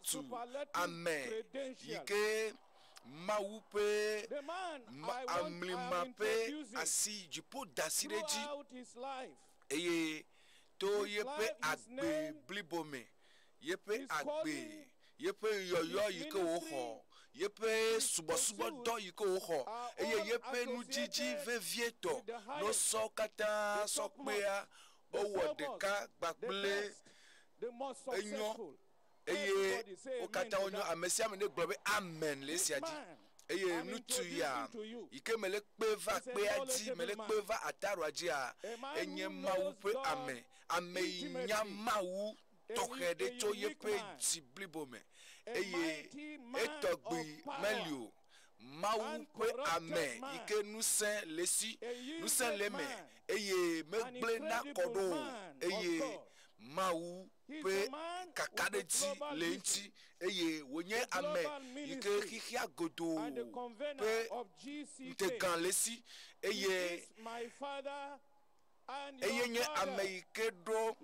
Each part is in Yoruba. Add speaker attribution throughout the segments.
Speaker 1: Kristu. Amen. Yike maupe amlimape asi jipo dasireji. Eye to yepe agbe blibome. Yepe agbe. Yepe yoyo yike oho. Yepe subo do yike oho. Eye yepe nu jiji vevieto. No sokata sokbea. Owo deka gbakple enyo. Eye okata onyo amesia mene globe amen lesiaji. Eye nutu ya ike mele kpeva kpeaji mele kpeva ataruaji a enye maupe ame nya mau tokhede to yepe jiblibome. Eye etogbi melio mau pe ame ike nusen lesi nusen leme eye megble na kodo eye mau pe kakadeti lenti eye wonye ame ike hihia godo pe ntekan lesi eye nye ame ike do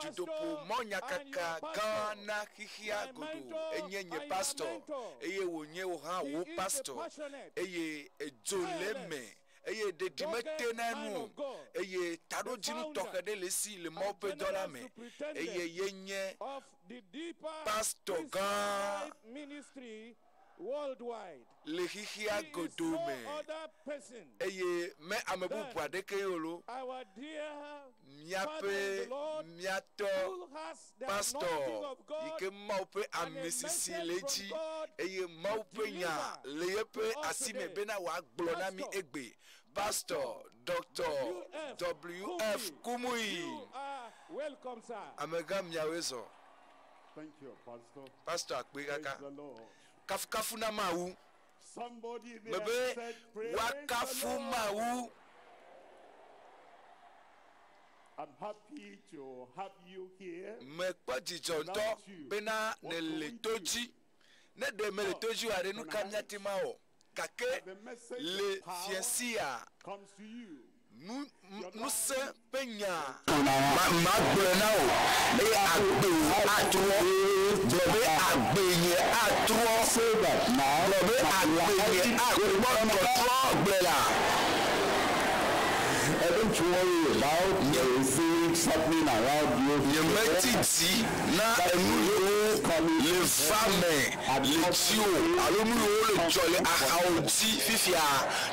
Speaker 1: jidopo monya kaka gana hihia godo nye pastor eye wonye oha wo pastor eye ejoleme eye de dimete nanu eye tado jinu tokede lesi le mope dollar me eye yenye pastor gan
Speaker 2: worldwide
Speaker 1: le hihia godome eye me amebu bwadeke yolo miape miato pastor ike maupe amesisi leji eye maupe nya leyepe asime bena wa gblona mi egbe pastor Dr. WF Kumui.
Speaker 2: Welcome, sir.
Speaker 1: Amega miawezo.
Speaker 3: Thank you, Pastor.
Speaker 1: Pastor
Speaker 3: Praise
Speaker 1: akpegaka.
Speaker 3: the Lord.
Speaker 1: Kafu na mau.
Speaker 3: Somebody there
Speaker 1: Bebe
Speaker 3: said, praise
Speaker 1: wakafu
Speaker 3: the Lord.
Speaker 1: mau.
Speaker 3: I'm happy to have you here.
Speaker 1: Mekpa jijonto bena ne letoji. Ne de me letoji wa renu kamnyati mao. Kake le fiensia
Speaker 3: comes to you.
Speaker 1: Nous penya ma gbenao e agbe atro bobe agbenye atro bobe agbenye atro gbela.
Speaker 4: I don't worry about the things happening around you.
Speaker 1: Ye metiti na enu le fame le tio alonu le jole ahaoti fifia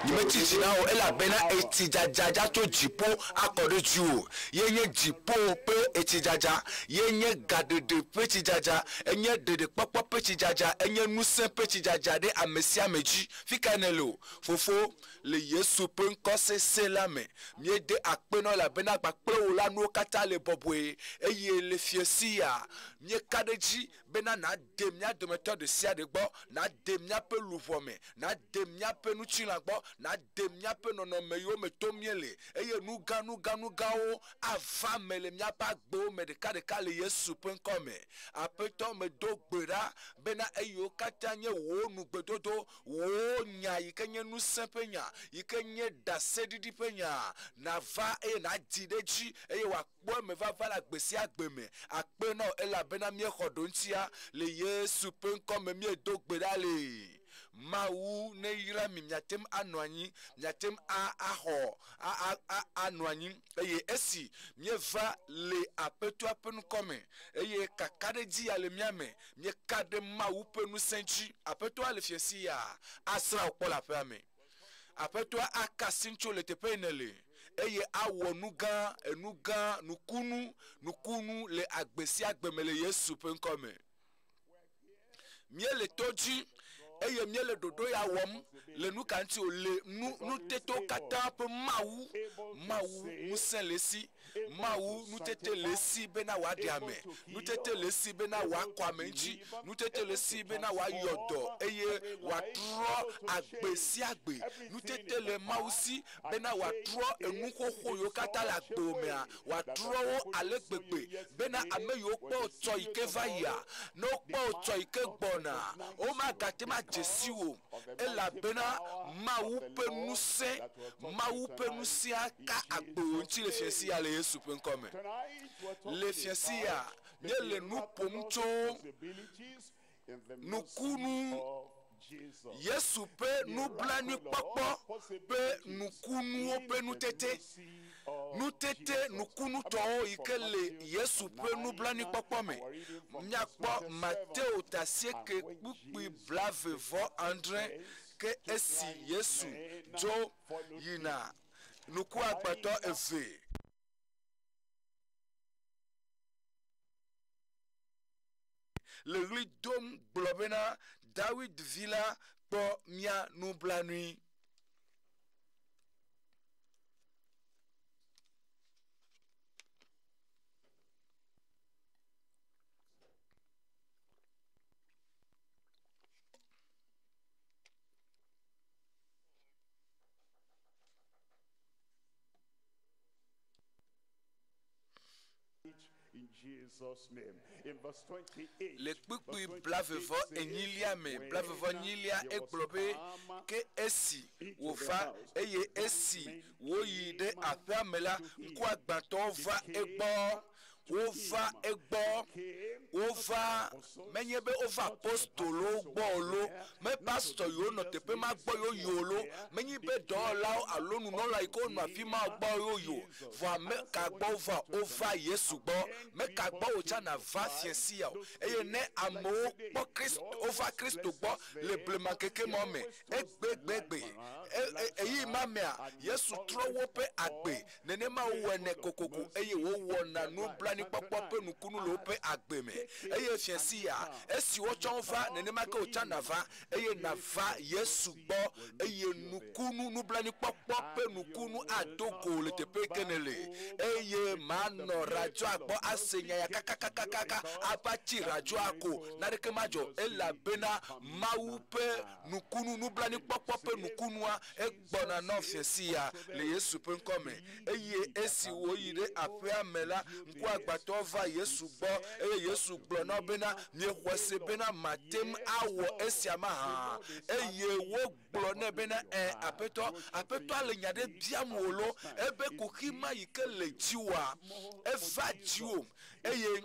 Speaker 1: ye metiti na o ela bena etijajaja to jipo akode ju ye jipo pe etijaja ye gadede pe etijaja enye dede papa pe etijaja enye nusen pe etijaja de amesia meji fikanelo fofo le Yesu pe nkose selame miede akpeno la bena gbakple o la no kata le bobwe eye le fiesia mie kadeji bena na demia de méthode de sia de gbo na demia pe luvome na demia pe nuchila gbo na demia pe nono meyo metomiele eye nuga o ava mele mia pa gbo me de ka le Yesu pe nkome apeto me do gbera bena eyo kata nye wo nu gbedodo wo nya yikenye nu sempenya yikenye dasedidi penya na va e na dideji eye wa kpo me va la gbesi agbeme akpe no ela bena mie khodontia le Yesu pe nkome mie do gbedale mawu ne yira mi miatem anwanyi miatem aho anwanyi eye esi mie va le apeto apenu kome eye kakade di ale miame mie kade mawu penu senchi apeto ale fiesi ya asra opola pe ame apeto akasincho le tepenele eye awo nuga enuga nukunu le agbesi agbemele Yesu pe nkome miele toji eye miele dodo ya wom le nukanti o le nu teto kata pe mawu musen lesi mawu nu tete lesi bena wa diame nu tete lesi bena wa kwamenji nu tete lesi bena wa yodo eye wa tro agbesi agbe nu tete le mausi bena wa tro enukoho yo kata la gbomea wa tro alegbegbe bena ameyo po to ikeva ya no po to ikegbona o ma gatima jesiwo ela bena mawu pe nusia ka agbo nti le fiesi ya le Yesu pe nkome le fiesi ya ne le nu pomcho
Speaker 3: in the
Speaker 1: nukunu
Speaker 3: mercy of Jesus.
Speaker 1: Yesu pe nublani kpɔkpɔ pe nukunuwo pe nutete nutete nukunu tɔwo yi ke le Yesu pe nublani kpɔkpɔ me miakpɔ Mateo tasieke kpukpui blavevɔ andre ke esi Yesu dzo yina nuku agbetɔ eve le ɣli dom gblɔ bena David vi la kpɔ mia nublanui.
Speaker 3: In Jesus' name. In verse 28.
Speaker 1: Le kpukpui blavevɔ enyilia me blavevɔ nyilia egblɔ be ke esi wòva eye esi wòyi ɖe aƒea me la ŋkuagbãtɔwo va egbɔ wova egbɔ wova menye be wova apostolowo gbɔ lo me pastor yiwo nɔ teƒe ma gbɔ yo yo lo menye be dɔwɔlawo alo nunɔla yi ke wonɔ afi ma gbɔ yo yo vɔa me ka gbɔ wova Yesu gbɔ me ka gbɔ wòtsa na va fiasia o eye ne amewo kpɔ Kristo wova Kristo gbɔ le blemakeke mɔ me egbegbe eyi ma mea Yesu trɔ woƒe agbe nenema wowɔ ne kokoko eye wowɔ na nublanikpɔkpɔ ƒe nukunu le woƒe agbe me eye fiasia esi wotsɔ va nenema ke wòtsa na va eye na va Yesu gbɔ eye nukunu nublanikpɔkpɔ ƒe nukunu ado go le teƒe kene le eye manɔ radioa gbɔ ase nya ya kakakakaka ava tsi radioa ko naneke madzɔ elabena Mawu ƒe nukunu nublanikpɔkpɔ ƒe nukunua egbɔna nɔ fiasia le Yesu ƒe ŋkɔme eye esi woyi ɖe aƒea me la ŋkuagbãtɔwo va Yesu gbɔ eye Yesu gblɔ na wo bena miexɔ se bena matem awɔ esia ma hã eye wogblɔ nɛ bena aƒetɔ le nya ɖe biam wò lo ebe kuxi ma yi ke le dziwoa eva dziwò eye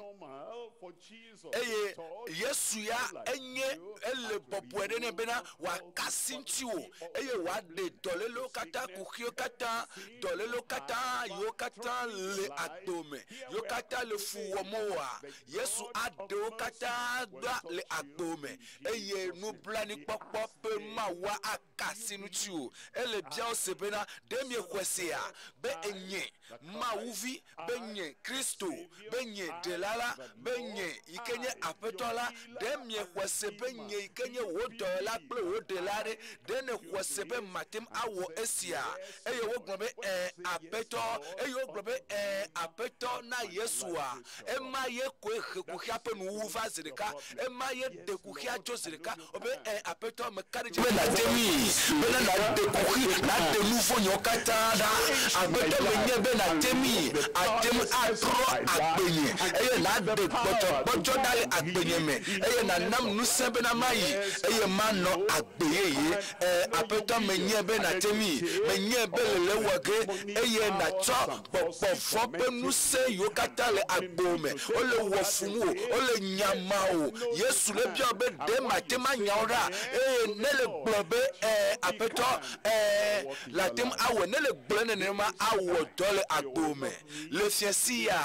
Speaker 1: Yesu ya enye ele bɔbɔe ɖe nɛ bena wòakasi ŋutiwò eye wòaɖe dɔlélewo katã kuxiwo katã dɔlélewo katã yiwo katã le agbo me yiwo katã le fu wɔm woa Yesu aɖewo katã ɖa le agbo me eye nublanikpɔkpɔ ƒe Mawua akasi ŋutiwò ele biawo se bena ɖe miexɔe sea be enye Mawuvi be nye Kristo be nye ɖela la be nye yi ke nye aƒetɔ la ɖe miexɔe se be nye yi ke nye wò dɔwɔla kple wò ɖela ɖe nexɔe se be matem awɔ esia eye wogblɔ be aƒetɔ eye wogblɔ be aƒetɔ na Yesua ema ye koe he kuxia ƒe nuwu va zi ɖeka ema ye de kuxia tso zi ɖeka wobe aƒetɔ meka ɖe dzi be nade mi bena nade kuxi nade nuvo nyewo katã ɖa aƒetɔ menye be nade mi atem atrɔ agbenye eye nade gbɔdzɔgbɔdzɔ ɖa le agbenye me eye nanam nusẽ bena mayi eye manɔ agbe yeye aƒetɔ menye be nade mi menye be lele wɔ ge eye natsɔ gbɔgbɔvɔ ƒe nusẽ yiwo katã le agbo me wole wɔ funu o wole nyama o Yesu le bia be ɖe mate ma nyawo ɖa eye ne le gblɔ be aƒetɔ latem awɔ ne le gblɔ nenema awɔ dɔ le agbo me le fiasia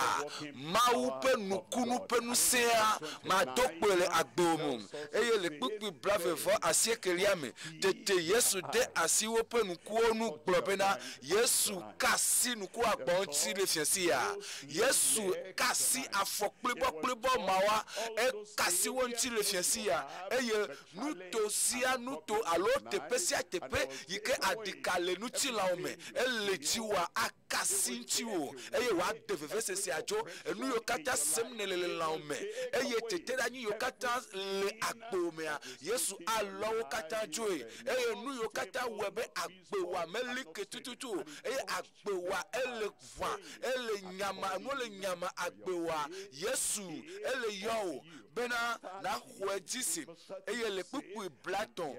Speaker 1: Mawu ƒe nukunu ƒe nusẽa madɔ kpoe le agbo me eye le kpukpui blavevɔ asiekelia me tete Yesu de asi woƒe nukuwo nu gblɔ bena Yesu kasi nuku agbɔ ŋuti le fiasia Yesu kasi afɔ kplibɔ mawa ekasi wo ŋuti le fiasia eye nuto sia nuto alo teƒe sia teƒe yi ke adika le ŋutilãwo me ele dziwoa akasi ŋutiwo eye wòaɖe vevesese adzo enu yiwo katã sem ne le lãwo me eye teteɖanyi yiwo katã le agbo mea Yesu alɔ wo katã dzoe eye nu yiwo katã wɔe be agbewoa meli ke tututu eye agbewoa ele ʋã ele nyama nu le nyama agbewoa Yesu ele yɔ o bena naxɔe dzi si eye le kpukpui blatɔ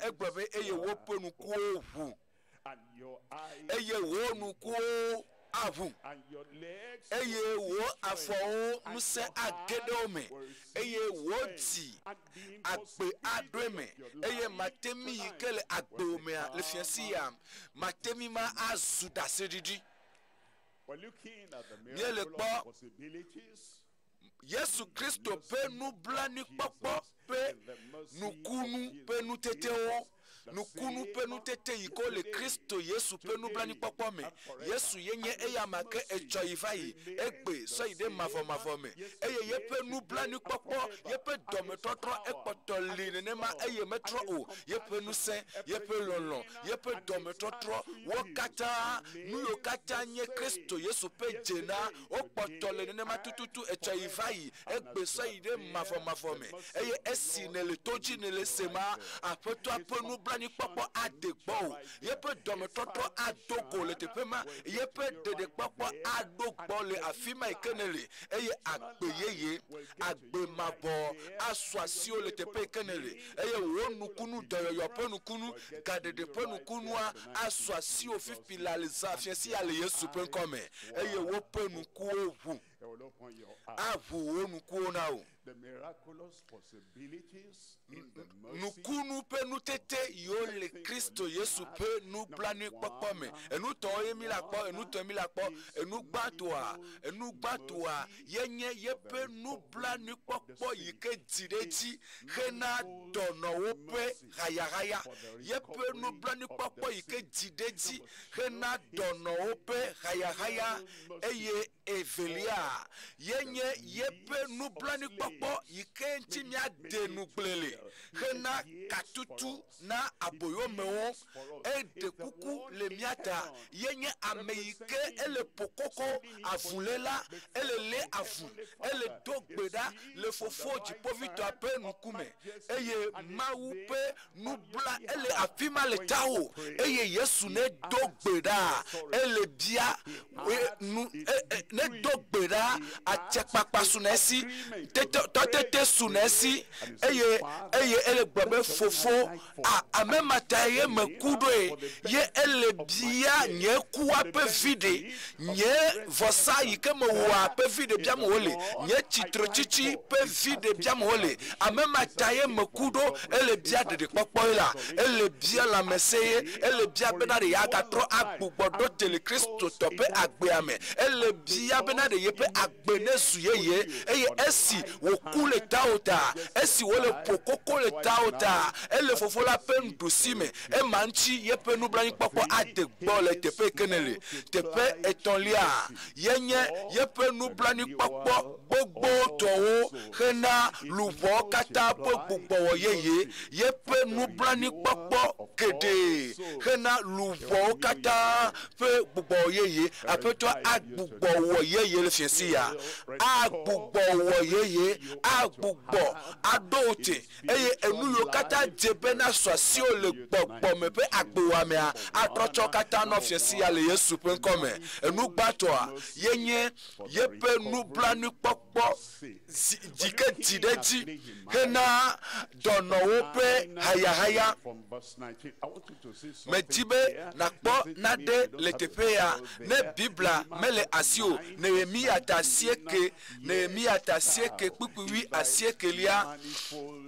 Speaker 1: egblɔ be eye woƒe nukuwo ʋu eye wo nukuwo avu
Speaker 3: and your legs
Speaker 1: eye wo afɔwo nuse ageɖewo me eye wo dzi agbe aɖoe me eye matemi yi ke le agbewo mea le fiasi ya matemi ma azu ɖaseɖiɖi.
Speaker 3: we're looking at the
Speaker 1: Míele
Speaker 3: miracle
Speaker 1: kpɔ
Speaker 3: of possibilities.
Speaker 1: Yesu Kristo ƒe nublanuikpɔkpɔ ƒe nukunu ƒe nutetewo. Nukunu ƒe nutete yi ko le Kristo Yesu ƒe nublanuikpɔkpɔ me. Yesu ye nye eya ma ke etsɔ yi va yi egbe sɔ yi ɖe mavɔmavɔ me eye yeƒe nublanuikpɔkpɔ yeƒe dɔmetɔtrɔ ekpɔtɔ li nenema eye metrɔ o yeƒe nusẽ yeƒe lɔlɔ yeƒe dɔmetɔtrɔ wo katã nu yiwo katã nye Kristo Yesu ƒe dzena wo kpɔtɔ le nenema tututu etsɔ yi va yi egbe sɔ yi ɖe mavɔmavɔ me eye esi ne le to dzi ne le se ma aƒetɔa ƒe nublanuikpɔkpɔ ade gbɔ o yeƒe dɔmetɔtrɔ ado go le teƒe ma yeƒe ɖeɖekpɔkpɔ ado gbɔ le afi ma yi ke ne le eye agbe yeye agbe mabɔ asɔ asiwo le teƒe yi ke ne le eye wo nukunu dɔyɔyɔ ƒe nukunu gaɖeɖe ƒe nukunua asɔ asiwo fifi la le zã fiasi ya le Yesu ƒe ŋkɔme eye woƒe nukuwo ʋu
Speaker 3: They will open your eyes.
Speaker 1: aʋu wo nukuwo na wo.
Speaker 3: The miraculous possibilities in the mercy
Speaker 1: Nukunu ƒe nutete yiwo le Kristo Yesu ƒe nublanuikpɔkpɔ me enutɔwo ye mi la kpɔ enutɔ mi la kpɔ enugbãtɔa yenye yeƒe nublanuikpɔkpɔ yi ke dzi ɖe dzi hena dɔnɔwo ƒe hayahaya yeƒe nublanuikpɔkpɔ yi ke dzi ɖe dzi hena dɔnɔwo ƒe hayahaya eye evelia yenye yeƒe nublanuikpɔkpɔ yi ke ŋuti miade nugble le hena katutu na aboyomewo eɖe kuku le miata yenye ame yi ke ele pokoko avulela ele le avu ele do gbe ɖa le fofo dziƒoʋĩtɔa ƒe ŋkume eye Mawu ƒe nubla ele afi ma le tawo eye Yesu ne do gbe ɖa ele bia ne do gbe ɖa atsekpakpa su na esi tɔtete su na esi eye ele gblɔ be fofo ame mata ye meku ɖoe ye ele bia nye kua ƒe vi ɖe nye vɔsa yi ke mewɔa ƒe vi ɖe biam wole nye tsitretsitsi ƒe vi ɖe biam wole ame mata ye meku ɖo ele bia ɖeɖekpɔkpɔ ye la ele bia lãmesẽ ye ele bia bena ɖe yeagatrɔ agbugbɔ ɖo tele Kristo tɔ ƒe agbea me ele bia bena ɖe yeƒe agbe nezu yeye eye esi wòku le tawò ta esi wòle pokoko le tawò ta ele fofo la ƒe nuɖusi me ema ŋuti yeƒe nublanuikpɔkpɔ ade gbɔ le teƒe yi ke ne le teƒe etɔ̃lia yenye yeƒe nublanuikpɔkpɔ gbogbo tɔwo hena luʋɔwo katã ƒe gbugbɔwɔ yeye yeƒe nublanuikpɔkpɔ geɖe hena luʋɔwo katã ƒe gbugbɔwɔ yeye aƒetɔ agbugbɔwɔ yeye le fiasi ya agbugbɔwɔ yeye agbugbɔ aɖo te eye enu yiwo katã dze bena sɔ asiwo le gbɔgbɔme ƒe agbewɔamea atrɔ tsɔ katã nɔ fiasi ya le Yesu ƒe ŋkɔme enugbãtɔa yenye yeƒe nublanuikpɔkpɔ yi ke dzi ɖe dzi hena dɔnɔwo ƒe hayahaya. Medi be nakpɔ naɖe le teƒe ya ne Bibla mele asi o Nehemia ta 9 kpikpiwi 9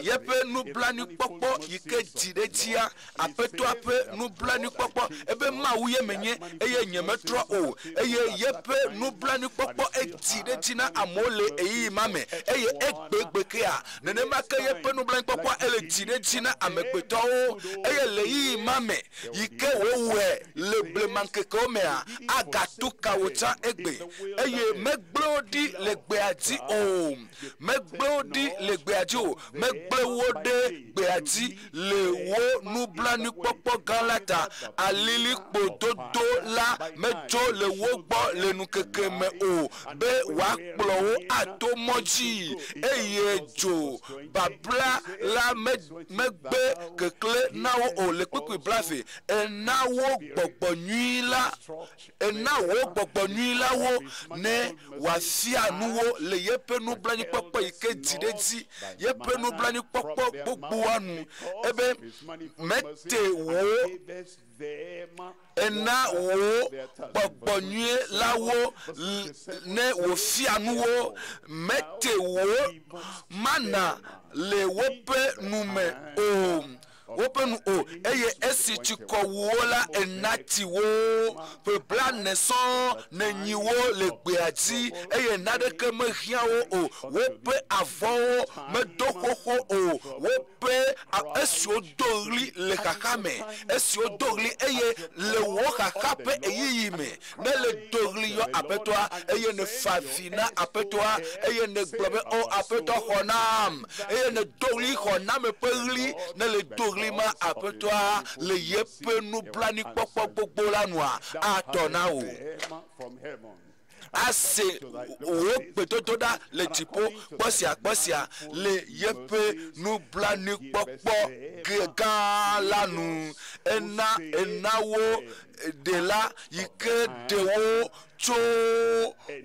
Speaker 1: yeƒe nublanuikpɔkpɔ yi ke dzi ɖe dzia aƒetɔa ƒe nublanuikpɔkpɔ ebe Mawu ye menye eye nyemetrɔ o eye yeƒe nublanuikpɔkpɔ edzi ɖe dzi na amewo le eyiyi ma me eye egbegbekea nenema ke yeƒe nublanuikpɔkpɔ ele dzi ɖe dzi na amegbetɔwo eye le eyiyi ma me yi ke wowɔe le blemaŋkekewo mea agatu kawo tsã egbe eye megble wo ɖi le gbea dzi o megble wo ɖi le gbea dzi o megble wo ɖe gbea dzi le wo nublanuikpɔkpɔ gã la ta alilikpododo la medzo le wo gbɔ le nukeke me o be wòakplɔ wo ato mɔ dzi eye dzo babla la megbe kekle na wo o le kpikpi blave ena wo gbɔgbɔ nyui la wo ne wòafia nuwo le yeƒe nublanuikpɔkpɔ yi ke dzi ɖe dzi yepe nublanui kpɔkpɔ gbogbo anu ebe mete wo ena wo gbɔgbɔ nyuie la wo ne wo fia nuwo mete wo mana le wope nume o wope nu o eye esi tsikɔ wo la enati wo pebla nesɔn ne nyiwo le gbea dzi eye naɖeke mehia wo o wope avɔwo medo xoxo o wope esiwo do ɣli le xaxa me esiwo do ɣli eye le wo xaxa ƒe eyiyi me ne le do ɣli yɔ aƒetɔa eye ne fa vi na aƒetɔa eye ne gblɔ be o aƒetɔ xɔ nam eye ne do ɣli xɔ name ƒe ɣli ne le do ɣli ma aƒetɔa le yeƒe nublanui kpɔkpɔ gbogbo la nua atɔ na wo ase wo gbedodoɖa le dziƒo kpɔsia le yeƒe nublanui kpɔkpɔ gã la nu ena wo de la yi ke de wo tso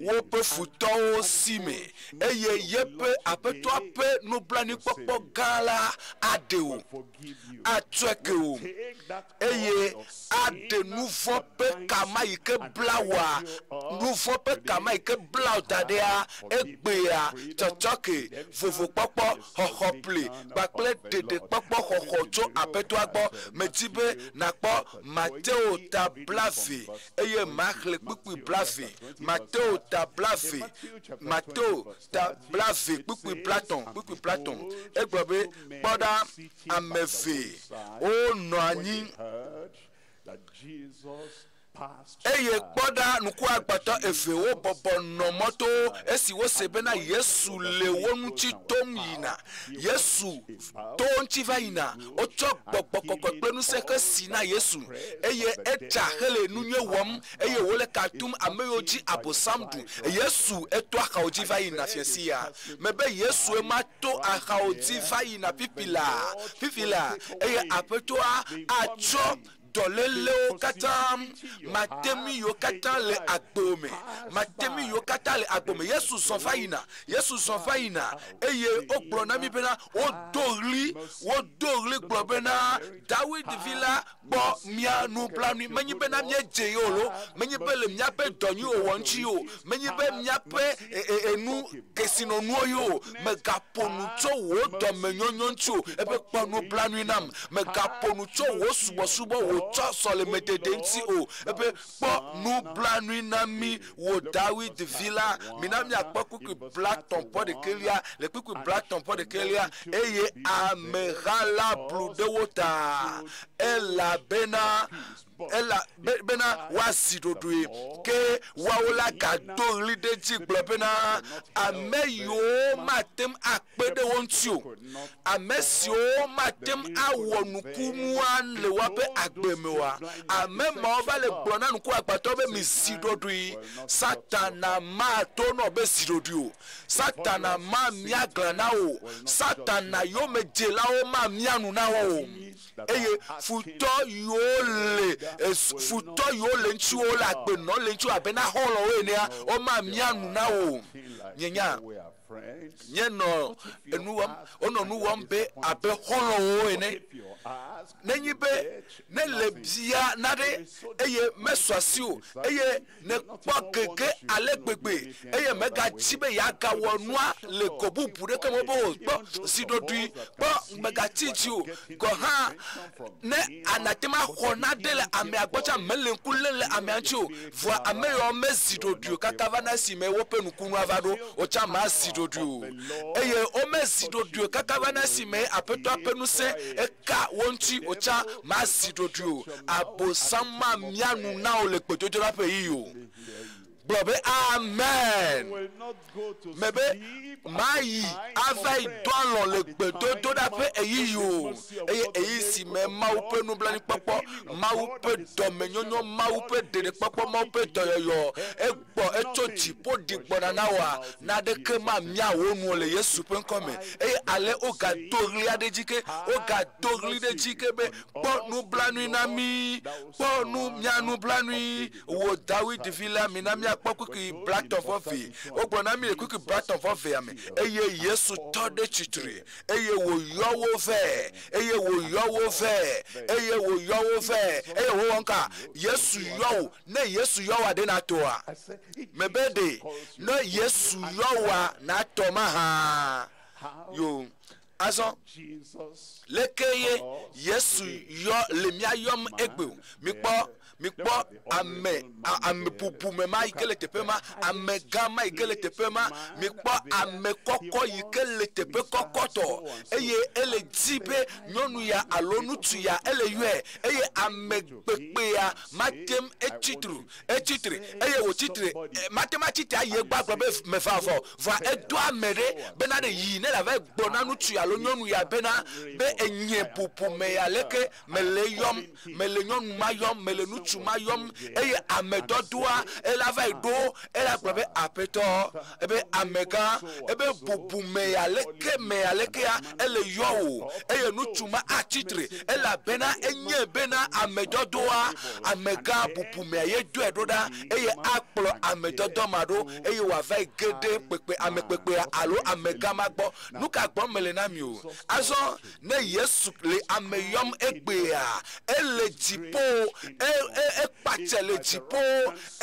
Speaker 1: woƒe futɔwo si me eye yeƒe aƒetɔa ƒe nublanui kpɔkpɔ gã la aɖe wo atsɔe ke wo eye aɖe nuvɔ ƒe kama yi ke bla woa nuvɔ ƒe kama yi ke bla wo da ɖea egbea tsɔtsɔke vovokpɔkpɔ xɔxɔpli kpakple ɖeɖekpɔkpɔ xɔxɔ tso aƒetɔa gbɔ medzi be nakpɔ Mateo ta blave eye maxle kpukpui blave Mateo ta blave kpukpui Platon egblɔ be kpɔɖa ame eve wonɔ anyi eye kpɔɖa nuku agbãtɔ eve wo bɔbɔ nɔ mɔto esi wose bena Yesu le wo ŋuti tom yina Yesu to ŋuti va yina wotsɔ gbɔgbɔ kɔkɔ kple ŋusẽ ke si na Yesu eye etsa hele nu nyuie wɔm eye wole ka tum ame yiwo dzi abosam du Yesu eto axawo dzi va yina fiasia mebe Yesu ema to axawo dzi va yina pipila eye aƒetɔa atsɔ dɔlélewo katã matemi yiwo katã le agbo me Yesu zɔ va yina eye wogblɔ na mi bena wodo ɣli gblɔ bena David vi la kpɔ mia nublanui menyi bena míedze ye o lo menyi be le míaƒe dɔnyui wɔ ŋuti o menyi be míaƒe enu kesinonuwo ye o megaƒo nu tso wo dɔmenyonyo ŋuti o ebe kpɔ nublanui nam megaƒo nu tso wo subɔsubɔ wo tsɔ sɔlemedede ŋuti o ebe kpɔ nublanui na mi wo David vi la mina miakpɔ kpukpui Platon ƒe ɖekelia le kpukpui Platon ƒe ɖekelia eye ameha la blu ɖe wo ta elabena woasi ɖoɖoe ke woawo la gado ɣli ɖe dzi gblɔ bena ame yiwo matem akpe ɖe wo ŋuti o ame siwo matem awɔ nukunua le woaƒe agbe me oa ame mawo va le gblɔ na nuku agbãtɔ be misi ɖoɖoe Satana mato nɔ be si ɖoɖoe o Satana ma miagblẽ na wo Satana yiwo me dzelawo ma mianu na wo o eye futɔ yiwo le ŋutsiwo le agbenɔ le ŋutsiwo abena xɔlɔwo enea woma mianu na wo nyenya nye nɔ enu wɔm wonɔ nu wɔm be abe xɔlɔwo ene nenyi be ne le bia na ɖe eye mesɔ asi o eye ne kpɔ gege ale gbegbe eye megatsi be yeagawɔ nua le go bubu ɖeke me be o kpɔ siɖoɖoe kpɔ megatsi dzi o gɔ hã ne anatema xɔ na ɖe le amea gbɔ tsa mele ŋku lé le amea ŋuti o vɔa ame yawo mezi ɖoɖoe o kaka va na si me woƒe nukunua va ɖo wotsa ma si ɖoɖoe o eye womezi ɖoɖoe o kaka va na si me aƒetɔa ƒe ŋusẽ eka wo ŋuti wotsa ma si ɖoɖoe o abosam ma mianu na wo le gbedodoɖa ƒe yi o gblɔ be amen mebe mayi ava yi do alɔ le gbedodoɖa ƒe eyiyi o eye eyi si me Mawu ƒe nublanuikpɔkpɔ Mawu ƒe dɔmenyonyo Mawu ƒe ɖeɖekpɔkpɔ Mawu ƒe dɔyɔyɔ egbɔ etso dziƒo ɖi gbɔna na woa naɖeke ma mia wo nuwo le Yesu ƒe ŋkɔ me eye ale wogado ɣli aɖe dzi ke wogado ɣli ɖe dzi ke be kpɔ nublanui na mi kpɔ mia nublanui wo David vi la mina mia kpɔ kuki blatɔ fɔfi o gblɔ na mi le kuki blatɔ fɔfi ame eye Yesu tɔ ɖe tsitre eye wòyɔ wo vɛ eye wòyɔ wo vɛ eye wòyɔ wo vɛ eye wo wɔn ka Yesu yɔ wo ne Yesu yɔ wa de na toa mebe de ne Yesu yɔ wa na tɔ ma hã yo azɔ leke ye Yesu yɔ le mia yɔm egbe o mikpɔ ame bubu me ma yi ke le teƒe ma ame gã ma yi ke le teƒe ma mikpɔ ame kɔkɔ yi ke le teƒe kɔkɔtɔ eye ele di be nyɔnu ya alo ŋutsu ya ele yɔe eye ame kpekpe ya matem etitre eye wò titre matem atitre ayi gbagblɔ be mefa vɔ edo ame ɖe bena ɖe yi ne la va gbɔ na ŋutsu ya alo nyɔnu ya bena be enye bubu me ya leke mele yɔm mele nyɔnu ma yɔm mele ŋutsu ma yɔm eye ame dɔdɔa ela va yi ɖo ela gblɔ be aƒetɔ ebe amegã ebe bubu me ya leke ya ele yɔ o eye ŋutsu ma atitre elabena enye bena ame dɔdɔa amegã bubu me ye dɔe ɖo ɖa eye akplɔ ame dɔdɔ ma ɖo eye wòava yi ge ɖe kpekpe ame kpekpea alo amegã ma gbɔ nuka gbɔ mele na mi o azɔ ne Yesu le ame yɔm egbea ele dziƒo ekpatse le dziƒo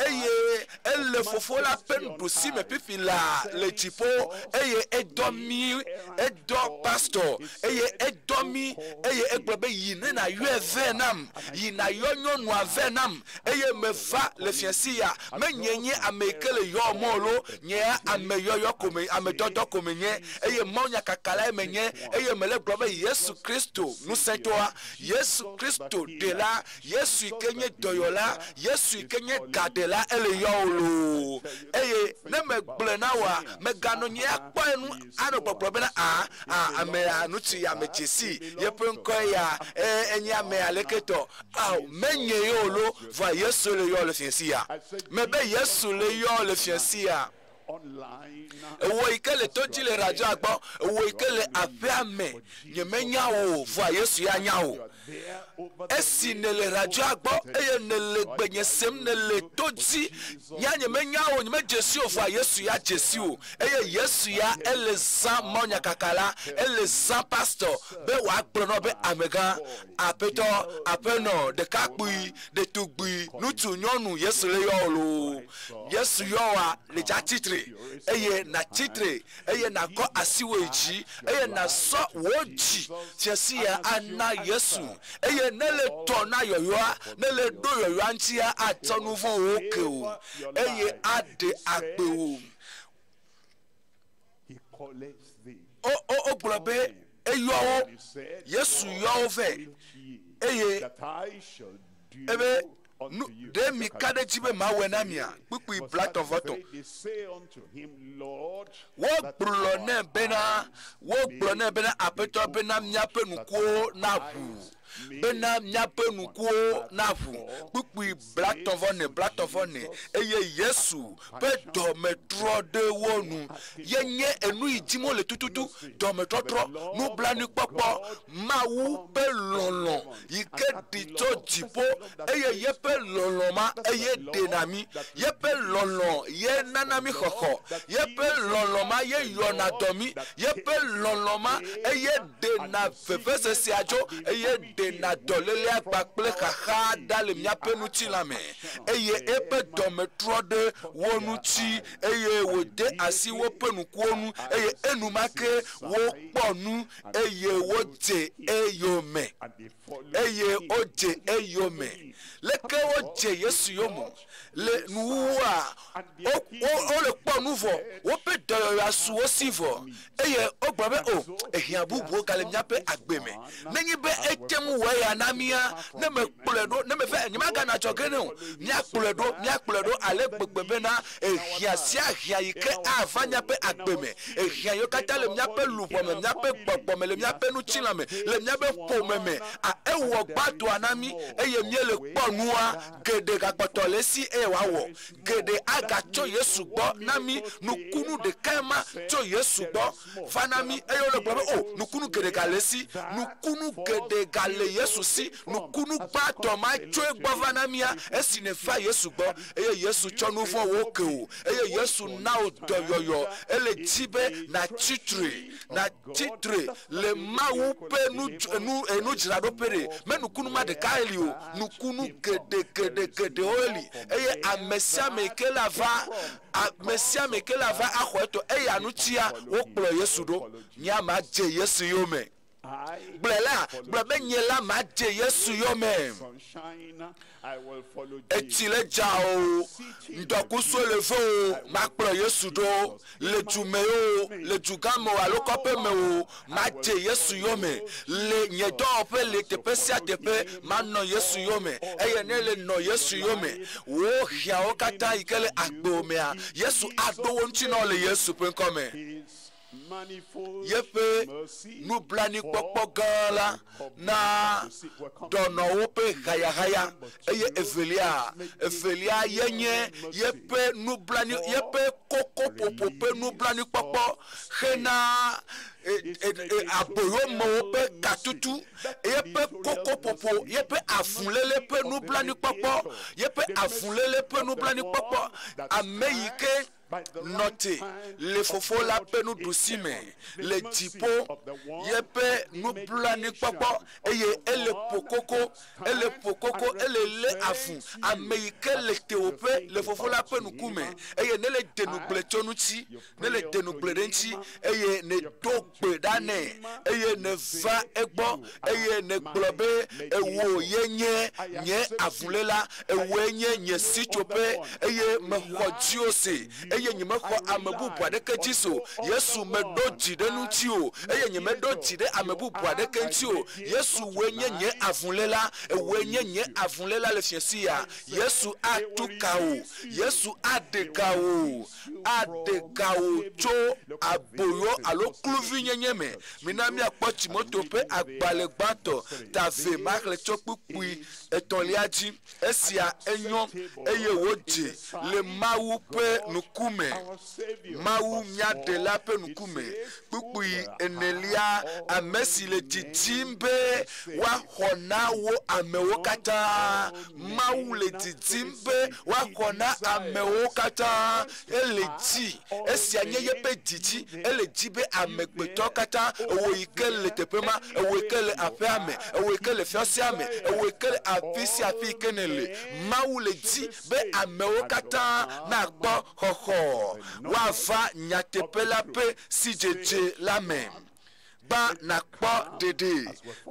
Speaker 1: eye ele fofo la ƒe nuɖusi me fifi la le dziƒo eye edɔ mi edɔ pastor eye edɔ mi eye egblɔ be yi ne na yɔe vɛ nam yi na yɔ nyɔnua vɛ nam eye meva le fiasi ya menye ame yi ke le yɔ mɔ lo nye ame yɔyɔ kome ame dɔdɔ kome nye eye mɔnya kakala me nye eye mele gblɔ be Yesu Kristo nusẽtɔa Yesu Kristo ɖela Yesu yi ke nye dɔyɔla Yesu yi ke nye gaɖela ele yɔ wo lo eye ne me gblɔ na wa meganɔ nye akpɔ enu anɔ gbɔgblɔ bena ame ŋutsu ya me dzesi yeƒe ŋkɔ ya enye ame aleketɔ menye ye wo lo vɔ Yesu le yɔ le fiasi ya me be Yesu le yɔ le fiasi ya ewo yi ke le to dzi le radio agbɔ ewo yi ke le aƒea me nye menya o vɔ Yesu ya nya o esi ne le radio agbɔ eye ne le gbenye sem ne le to dzi nya nye menya o nye me dzesi o vɔ Yesu ya dzesi o eye Yesu ya ele zã mɔnya kakala ele zã pastor be wòagblɔ nɔ be amegã aƒetɔ aƒenɔ ɖekakpui ɖetugbui ŋutsu nyɔnu Yesu le yɔ lo Yesu yɔ wa le dza titre eye na titre eye na kɔ asiwo dzi eye na sɔ wo dzi fiasi ya ana Yesu eye ne le tɔ na yɔyɔa ne le ɖo yɔyɔa ŋutia atsɔ nu vɔ wo ke o eye aɖe agbe o gblɔ be eyɔ wo Yesu yɔ wo vɛ eye ebe de mi ka ɖe dzi be mawɔe na mia kpukpui blatɔ vɔtɔ wogblɔ ne bena aƒetɔ bena miaƒe nukuwo na ʋu bena miaƒe nukuwo na ʋu kpukpui blatɔ ne eye Yesu ƒe dɔme trɔ ɖe wo nu yenye enu yi dim wole tututu dɔmetɔtrɔ nublanuikpɔkpɔ Mawu ƒe lɔlɔ yi ke ɖi tso dziƒo eye yeƒe lɔlɔ ma eye ɖena mi yeƒe lɔlɔ ye nana mi xɔxɔ yeƒe lɔlɔ ma ye yɔna dɔ mi yeƒe lɔlɔ ma eye ɖena vevesesea dzo eye ɖena dɔlélia kpakple xaxa da le miaƒe ŋutilã me eye eƒe dɔme trɔ ɖe wo ŋuti eye wòde asi woƒe nukuwo nu eye enumake wokpɔ nu eye wodze eyome leke wodze Yesu yome le nuwuwua wole kpɔ nu vɔ woƒe dɔyɔyɔa su wosi vɔ eye wogblɔ be o ehia bubuwo gale miaƒe agbe me nenye be ete ŋu wɔ ya na mia ne me kplɔe ɖo ne me fɛ nye magana adzɔge ne o miakplɔe ɖo ale gbegbe bena ehia sia hia yi ke ava miaƒe agbe me ehia yiwo katã le miaƒe luʋɔ me miaƒe miabe gbɔgbɔme le miabe nutilame le miabe ƒomeme a ewɔ gbado na mi eye miele kpɔ nua geɖe gagbɔtɔ le esi eye wòawɔ geɖe agatso Yesu gbɔ na mi nukunu ɖeka ma tso Yesu gbɔ va na mi eye wole gblɔ be o nukunu geɖe gale esi nukunu geɖe gale Yesu si nukunu gbãtɔ ma tso egbɔ va na mia esi ne va Yesu gbɔ eye Yesu tsɔ nu vɔ wo ke o eye Yesu na wo dɔyɔyɔ ele dzi be na titre le Mawu ƒe nudzraɖoƒe ɖe me nukunu ma ɖeka eli o nukunu geɖewo eli eye ame sia ame ke la va axɔ etɔ eye anutia wokplɔ Yesu ɖo nya ma dze Yesu yome gblɔ be nye la ma dze Yesu yome eti le dza o ŋdɔkusu le ve o makplɔ Yesu ɖo le dume o le dugame o alo kɔƒe me o madze Yesu yome le nye dɔwɔƒe le teƒe sia teƒe manɔ Yesu yome eye ne le nɔ Yesu yome wo hiãwo katã yi ke le agbewo mea Yesu aɖo wo ŋuti na wo le Yesu ƒe ŋkɔme. Yeƒe nublanuikpɔkpɔ gã la na dɔnɔwo ƒe hayahaya eye evelia yenye yeƒe kokoƒoƒo ƒe nublanuikpɔkpɔ hena aboyomewo ƒe katutu yeƒe kokoƒoƒo yeƒe afulele ƒe nublanuikpɔkpɔ ame yi ke nɔte le fofo la ƒe nuɖusime le dziƒo yeƒe nublanuikpɔkpɔ eye ele ƒokoko ele le afu ame yi ke le tewoƒe le fofo la ƒe ŋkume eye ne le denugble tso ŋuti ne le denugble ɖe ŋuti eye ne do gbe ɖa nɛ eye ne va egbɔ eye ne gblɔ be ewo ye nye avulela ewoe nye nye sitsoƒe eye mexɔ dziwo se eye nyemexɔ ame bubu aɖeke dzi so Yesu meɖo dzi ɖe ŋuti o eye nyemeɖo dzi ɖe ame bubu aɖeke ŋuti o Yesu woe nye nye avulela ewoe nye nye avulela le fiesi ya Yesu atu ka o Yesu aɖe ga o tso aboyo alo kluvi nyenye me mina miakpɔ Timoto ƒe agbalẽ gbãtɔ tave maxle tso kpukpui etɔ̃lia dzi esia enyo eye wodze le Mawu ƒe ŋkume Mawu miaɖela ƒe ŋkume kpukpui enelia ame si le didim be woaxɔ na wo amewo katã Mawu le didim be woaxɔ na amewo katã ele dzi esia nye yeƒe didi ele dzi be amegbetɔ katã ewo yi ke le teƒe ma ewo yi ke le aƒea me ewo yi ke le fiasia me ewo yi ke le afi sia afi yi ke ne le Mawu le dzi be amewo katã nakpɔ xɔxɔ woava nyateƒe la ƒe sidzedze la me gba nakpɔ ɖeɖe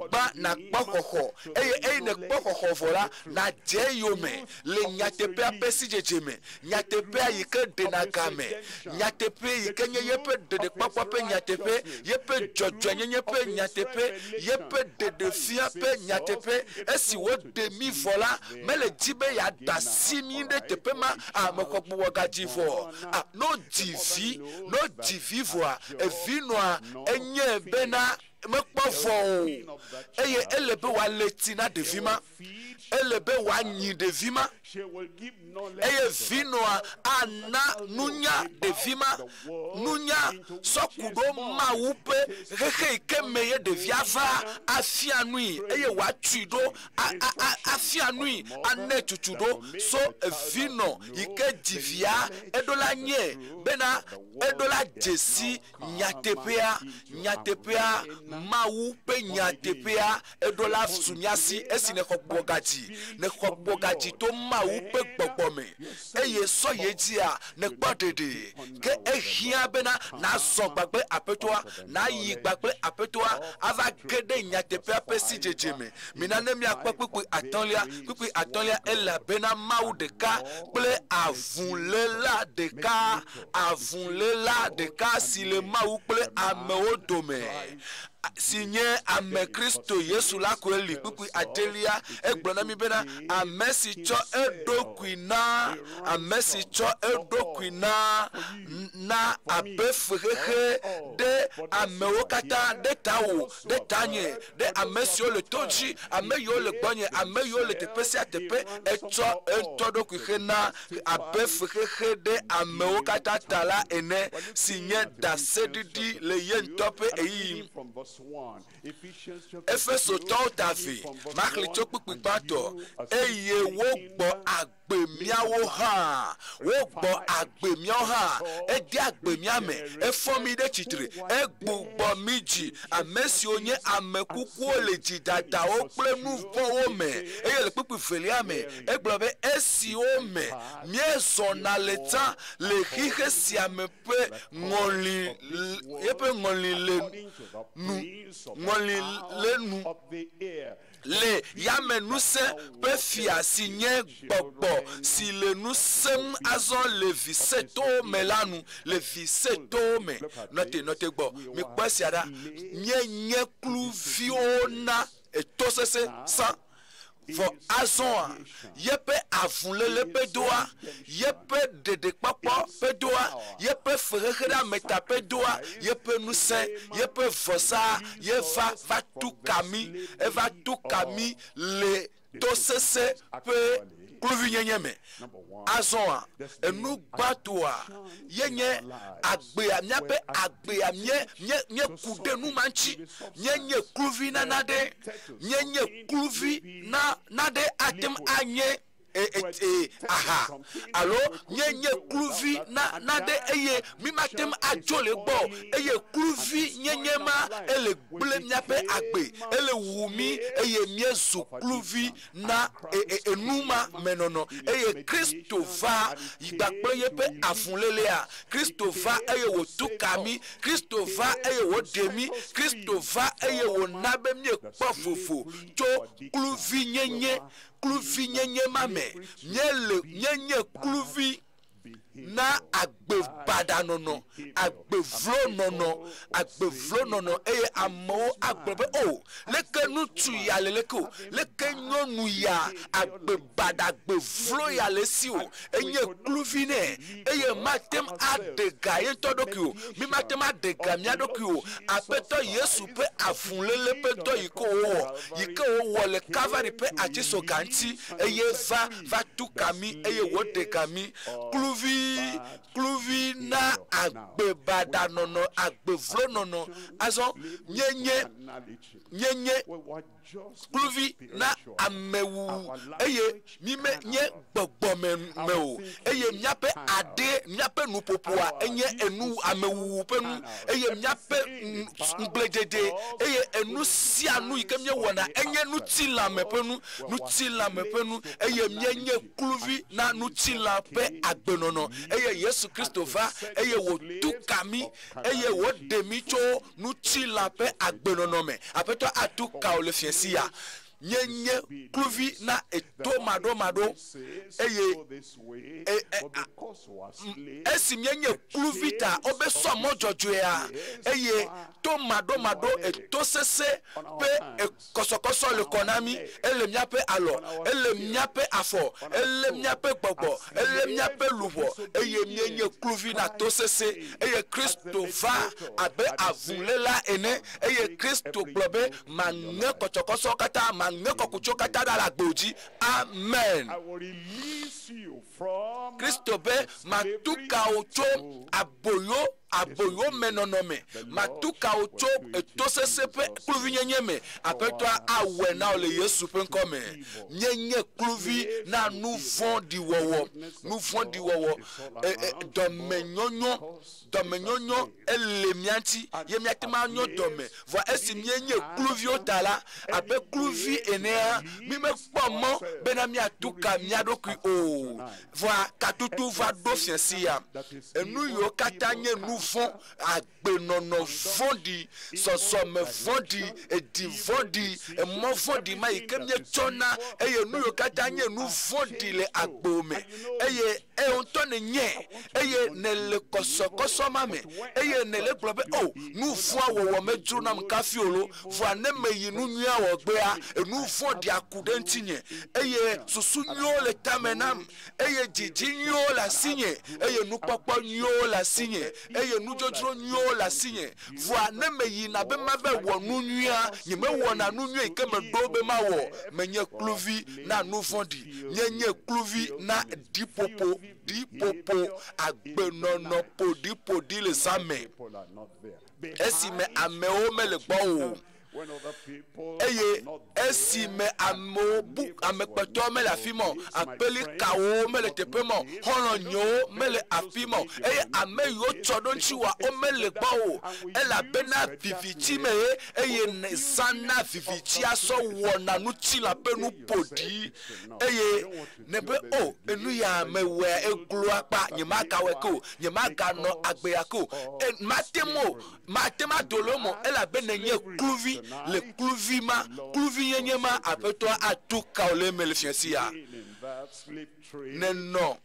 Speaker 1: gba nakpɔ xɔxɔ eye nekpɔ xɔxɔ vɔ la nadze eyome le nyateƒea ƒe sidzedze me nyateƒea yi ke ɖena game nyateƒe yi ke nye yeƒe ɖeɖekpɔkpɔ ƒe nyateƒe yeƒe dzɔdzɔenyenye ƒe nyateƒe yeƒe ɖeɖefia ƒe nyateƒe esi woɖe mi vɔ la mele dzi be yeaɖe asi mi ɖe teƒe ma amexɔkpɔwɔ gadzi vɔ no dzi vi vɔa evi nɔa enye be na mekpɔ vɔ o eye ele be wòale ti na ɖevi ma ele be wòanyi ɖevi ma eye vinɔa ana nunya ɖevi ma nunya sɔku ɖo Mawu ƒe xexe yi ke me ye ɖevia va afia nui eye wòatui ɖo afia nui ane tutu ɖo so vinɔ yi ke dzivia eɖo la nye bena eɖo la dzesi nyateƒea Mawu ƒe nyateƒea eɖo la sunyasi esi ne xɔ gbɔgadzi to Mawu ƒe gbɔgbɔ me eye sɔ ye dzia ne kpɔ ɖeɖe ke ehiã bena nazɔ gbagbe aƒetɔa nayi gbagbe aƒetɔa ava ge ɖe nyateƒea ƒe sidzedze me mina ne miakpɔ kpukpui atɔ̃lia elabena Mawu ɖeka kple avuléla ɖeka si le Mawu kple amewo dome signé ame Kristo Yesu la ko eli kpukui adelia egblona mi bena ame si tso edokui na ame si tso edokui na abe fehehe de amewo kata de tawo de tanye de ame si o le toji ame yo le gbonye ame yo le tepe si atepe etso dokui hena abe fehehe de amewo kata tala ene signé dasedidi le yentope eyi Efeso to tavi makli chokpu pipato eye wo gbo agbemiawo ha wo gbo agbemiawo ha e di agbemiame e fomi de chitre e gbugbo miji amesi onye amekuku le jidada o plenu vo me e le pipi feliame e gbobe esi o me mie sona leta le hihe si amepe ngoli yepe ngoli le nu ngoli lenu le yame nous pe fia signé gbogbo si le nous sem azon le viseto melanu le viseto me note gbo mi gbo si ada nye kluviona et to se sans for azon yepe avunlele pedoa yepe dede papa pedoa yepe ferera meta pedoa yepe nusen yepe fosa yeva va tout kami le tosese pe kluvinyenyeme azon enu gbatoa yenye agbe nye kude nu manchi nye kluvi na nade nye kluvi na nade atem anye aha alo nye kluvi na de eye mi matem ajole gbo eye kluvi nye ma ele gble miape agbe ele wumi eye miezu kluvi na enuma menono eye Kristo va igbagbe yepe afunlele a Kristo va eye wo tukami Kristo va eye wo demi Kristo va eye wo nabe mie kpofofo to kluvi kluvi nyenye mame nyenye kluvi na agbebada nono agbevlo nono eye amo agbebe o leke nutu ya leleko leke nyonu ya agbebada agbevlo ya lesi o enye kluvi ne eye matem adega ye todoki o mi matem adega mi adoki o apeto Yesu pe afunlele peto yiko wo le Calvary pe achiso kanti eye va tukami eye wodekami kluvi na agbebada nono agbevlo nono azo nyenye kluvi na amewu eye mime nye gbogbo meo eye miape ade miape nupopoa enye enu amewu penu eye miape ngbledede eye enu sianu ikemye wona enye nutila mepenu eye mienye kluvi na nutila pe agbenono eye Yesu Kristo va eye wo tukami eye wo demicho nutila pe agbenono me apeto atuka olefiesia nyenye kluvi na etomado eye esi nyenye kluvi ta obeso mojojoya eye tomado etosese pe kosokoso le konami ele miape alo ele miape afo ele miape gbogbo ele miape lubo eye nyenye kluvi na tosese eye Kristo va abe avunlela ene eye Kristo globe mange kosokoso kata amen. Kristo be matuka ocho aboyo menonome matuka ocho etosesepe kluvi nyenyeme apetwa awe na ole Yesu pe nkome nyenye kluvi na nous di wowo domenyonyo elemianti yemiatima nyo dome vo esi nyenye kluvi otala ape kluvi enea mime kpomo benami atuka miadoki o vo katutu va dofiensia enu yo katanye nous agbenono vondi sosome vondi edi vondi emo vondi ma ikemye chona eye nu yo katanye nu vondi le agbome eye e on to ne nye eye ne le koso mame eye ne le globe oh nu fu awo me dru na mka fiolo fu ane me yi nu nua wo gbe a nu fu di akude ntinye eye susu nyo le tamenam eye jiji nyo la sinye eye nu popo nyo la sinye eye nu jojro nyo la sinye fu ane me yi na be ma be wo nu nua nye me wo na nu nua ke me do be ma wo me nye kluvi na nu fondi nye kluvi na dipopo agbenono podi le same esi me ameo me le gbo eye esi me amekpeto me la fimo apeli kawo me le tepemo hononyo me le afimo eye ame yo chodo nchiwa o me le gbo ela bena vivichi me eye ne sana vivichi aso wona nu chi la penu podi eye nebe o enu ya me we eglu apa nyima ka weko nyima ga no agbeyako matema dolomo ela benenye kluvi le kluvi yenyema apetwa atuka ole melefiasia neno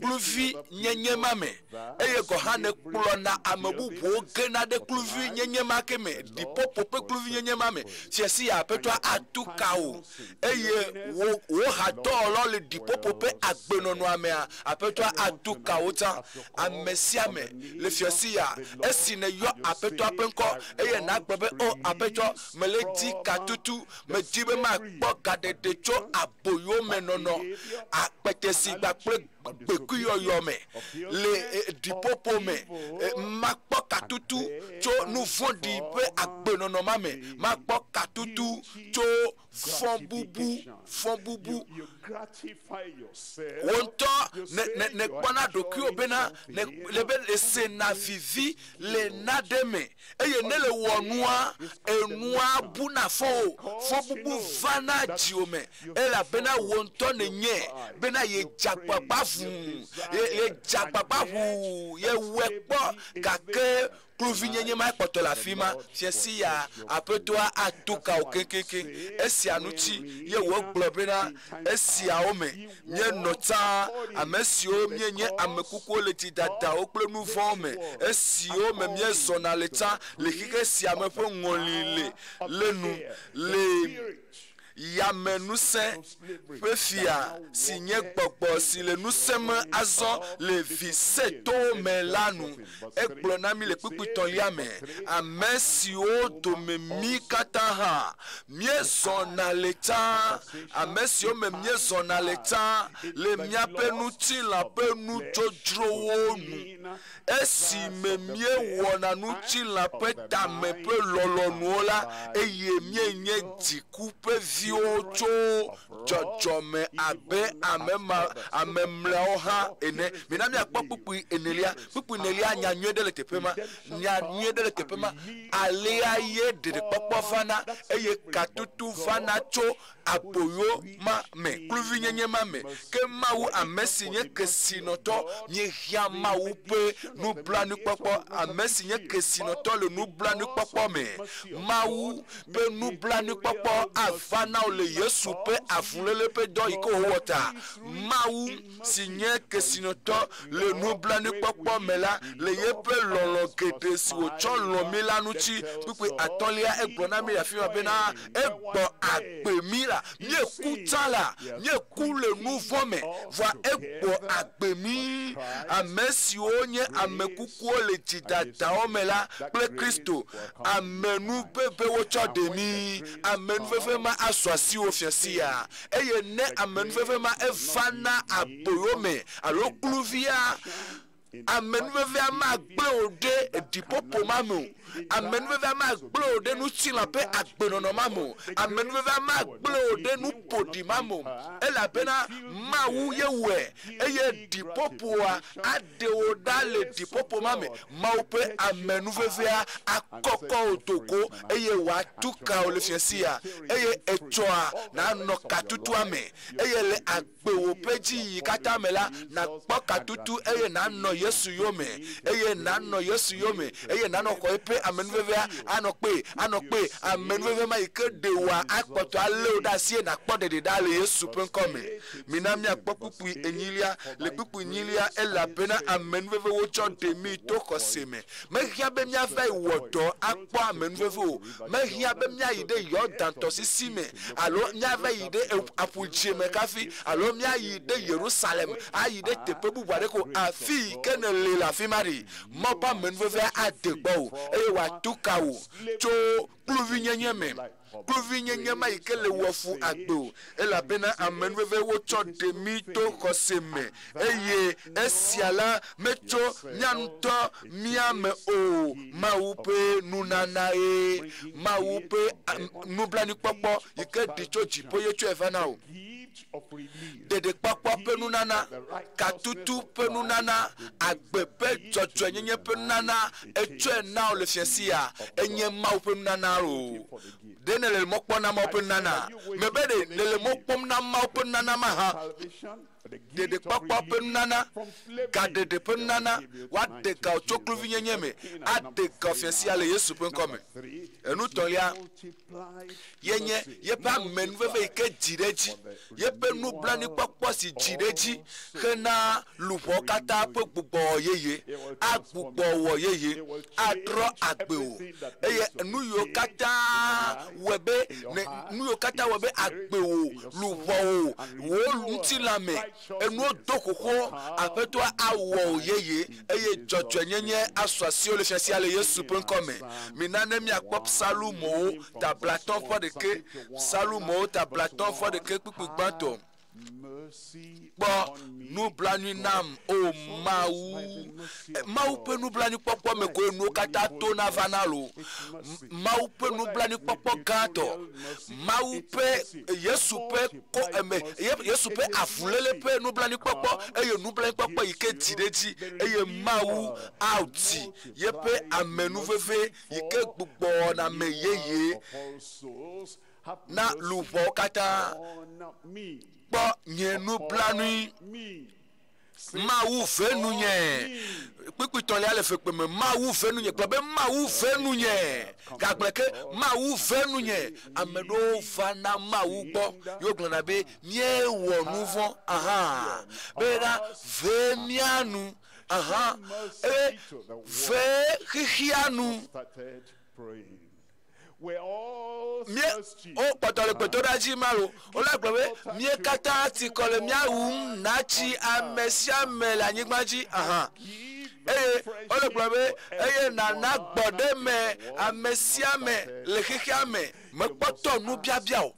Speaker 1: kluvi nyenyema me eye ko hane klo na amebubu gena de kluvi nyenyema keme di popo pe kluvi nyenyema me fiasia apetwa atuka o eye wo ha do lo le di popo pe agbenono ame apetwa atuka o ta amesia me le fiasia esi ne yo apetwa penko eye na gbebe o apetwa meleti katutu mejibe ma gbo kadede cho aboyo menono apetesi bekuyo yome le dipopo me makpo katutu cho nu fondi pe agbenono mame makpo katutu cho fon bubu wonto ne kwana doki obena ne lebe ese na vivi le nademe eye ne le wonua enua buna fo bubu vana jiome ela bena wonto ne nye bena ye jakpapavu ye jakpapavu ye wepo kake kluvinyenye ma poto la fima fiesi ya apetwa atuka okekeke esi anuchi ye wo globena esi aome nye nota amesio mienye amekuko leti data okple nuvome esi ome mie zona leta lekike si amepo ngolile lenu le yamenuse pefia sinye gbogbo si le nusem azo le viseto melanu eklonami le pipiton liame amesi o to me mi kataha miezona leta amesi o me miezona leta le miapenu ti la penu jojro wonu esi me mie wona nu ti la peta me pe lolonuola eye mie nye diku pe ocho jojome abe amemla oha ene minami akpo pupu enelia nya nywede le tepema alea ye de popo fana eye katutu fana cho aboyo ma me kluvi nyenye ma me ke mawu amesi nye kesinoto nye hia mawu pe nu blanu popo amesi nye kesinoto le nu blanu popo me mawu pe nu blanu popo afana le yesu pe afulele pe do iko wota mawu sinye kesinoto le nu blanu popo me la le yepe lolo gede si o chon lo milanu chi pipe atolia egbona mi afi bena egbo agbemira mie kutala mie kule nouveau me voa egbo agbemi amesi onye amekuku le tidata omela ple Kristo amenu pepe wocho demi amenu fefe ma aswasi ofiasia eye ne amenu fefe ma evana aboyome alo kluvia amenu fefe ma gbeode dipopo mamu amenu fefe ma gbeode nu tilape agbenono mamu amenu fefe ma gbeode nu podi mamu ela pena mawu yewe eye dipopo a adeoda le dipopo mame maupe amenu fefe akoko otoko eye watuka olefiasia eye echoa na no katutu ame eye le agbewo peji katamela na kpo katutu eye na no yesu yome eye na no yesu yome eye na no ko epe amenuveve anokpe amenuveve ma ike de wa akpoto ale da sie na kpodede da le Yesu penkome minami akpokpu enyilia le kpukpu enyilia elabena amenuveve wo cho de mi to koseme mehia be mia vai wodo akpo amenuveve o mehia be mia ide Yordan to sisime alo mia vai ide apujie me kafi alo mia ide Jerusalem ayide tepe bubuade ko afi kenele la fi mari mopa amenuveve adegbo e wa tukawo cho pluvinyenyeme pluvinyenyema ikele wofu agbo elabena amenuveve wo cho de mi to koseme eye esiala mecho nyanto miame o maupe nunana e maupe nublani popo ike dicho jipo yecho evana o dede kpakpɔ penunana katutu penunana agbepe dzɔdzɔ nyenye penunana etsɔe na le fiasia enye mawu penunana o de ne le mɔkpɔ na mawu penunana mebe de ne le mɔkpɔm na mawu penunana ma ha dede kpakpɔ penunana gadede penunana wa de ka otsokluvi nyenye me ade ka fiasia le Yesu penkɔme enu tɔlia yenye yepe amenuveve ike dziɖedzi yepe nublani kpɔkpɔ si dziɖedzi hena luƒɔ kata ƒe gbugbɔ yeye agbugbɔ wɔ yeye adrɔ agbe o eye nu yiwo kata wɔ be nu yiwo kata wɔ be agbe o luƒɔ o wo ŋutilame enuwo do xoxo aƒetɔ awɔ o yeye eye dzɔdzɔ nyenye asɔ asiwo le fiasia le Yesu ƒe ŋkɔme mina ne miakpɔ psalumowo tablatɔ fɔ ɖeke psalumowo tablatɔ fɔ ɖeke kpukpu gbãtɔ kpɔ nublanui nam o mawu ƒe nublanui kpɔkpɔ me ko enuwo katã to na va na lo mawu ƒe nublanui kpɔkpɔ gãtɔ mawu ƒe Yesu ƒe avulele ƒe nublanui kpɔkpɔ eye nublanui kpɔkpɔ yi ke dzi ɖe dzi eye mawu audi yeƒe amenuveve yi ke gbugbɔ na me yeye na luʋɔwo katã kpɔ nye nublanui mawu venu nye kpikpitɔlia le fekpe me mawu venu nye kplɔ be mawu venu nye gagblẽ ke mawu venu nye ame ɖewo va na mawu gbɔ yewo gblɔna be miewɔ nu vɔ̃ bena ve mianu ve xixianu o kpɔtɔ le kpɔtɔ ɖe dzi ma lo o la gblɔ be mie katã ti kɔ le miawum natsi ame sia ame le anyigba dzi eye o le gblɔ be eye nana gbɔ ɖe me ame sia ame le xexea me mekpɔtɔ nubiabia o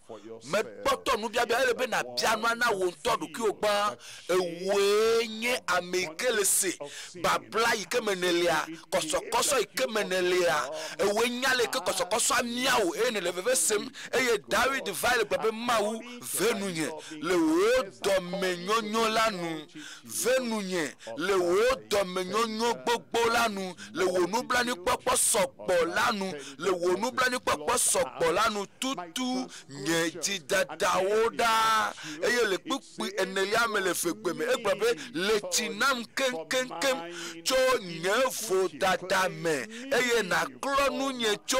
Speaker 1: mekpɔtɔ nubiabia ele be na bia nua na wo ŋutɔ ɖokuiwo gbã ewoe nye ame yi ke le se babla yi ke me nelia kɔsɔkɔsɔ yi ke me nelia ewoe nya le ke kɔsɔkɔsɔ miawo eye ne le veve sem eye David va le gbe be mawu venu nye le wo dɔme nyonyo la nu venu nye le wo dɔme nyonyo gbogbo la nu le wo nublanui kpɔkpɔ sɔgbɔ la nu le wo nublanui kpɔkpɔ sɔgbɔ la nu tutu nye dzidadawo ɖaa eye le kpukpui enelia me le fegbe me egblɔ be le tsi nam keŋkeŋkeŋ tso nye vodada me eye naklɔ nu nye tso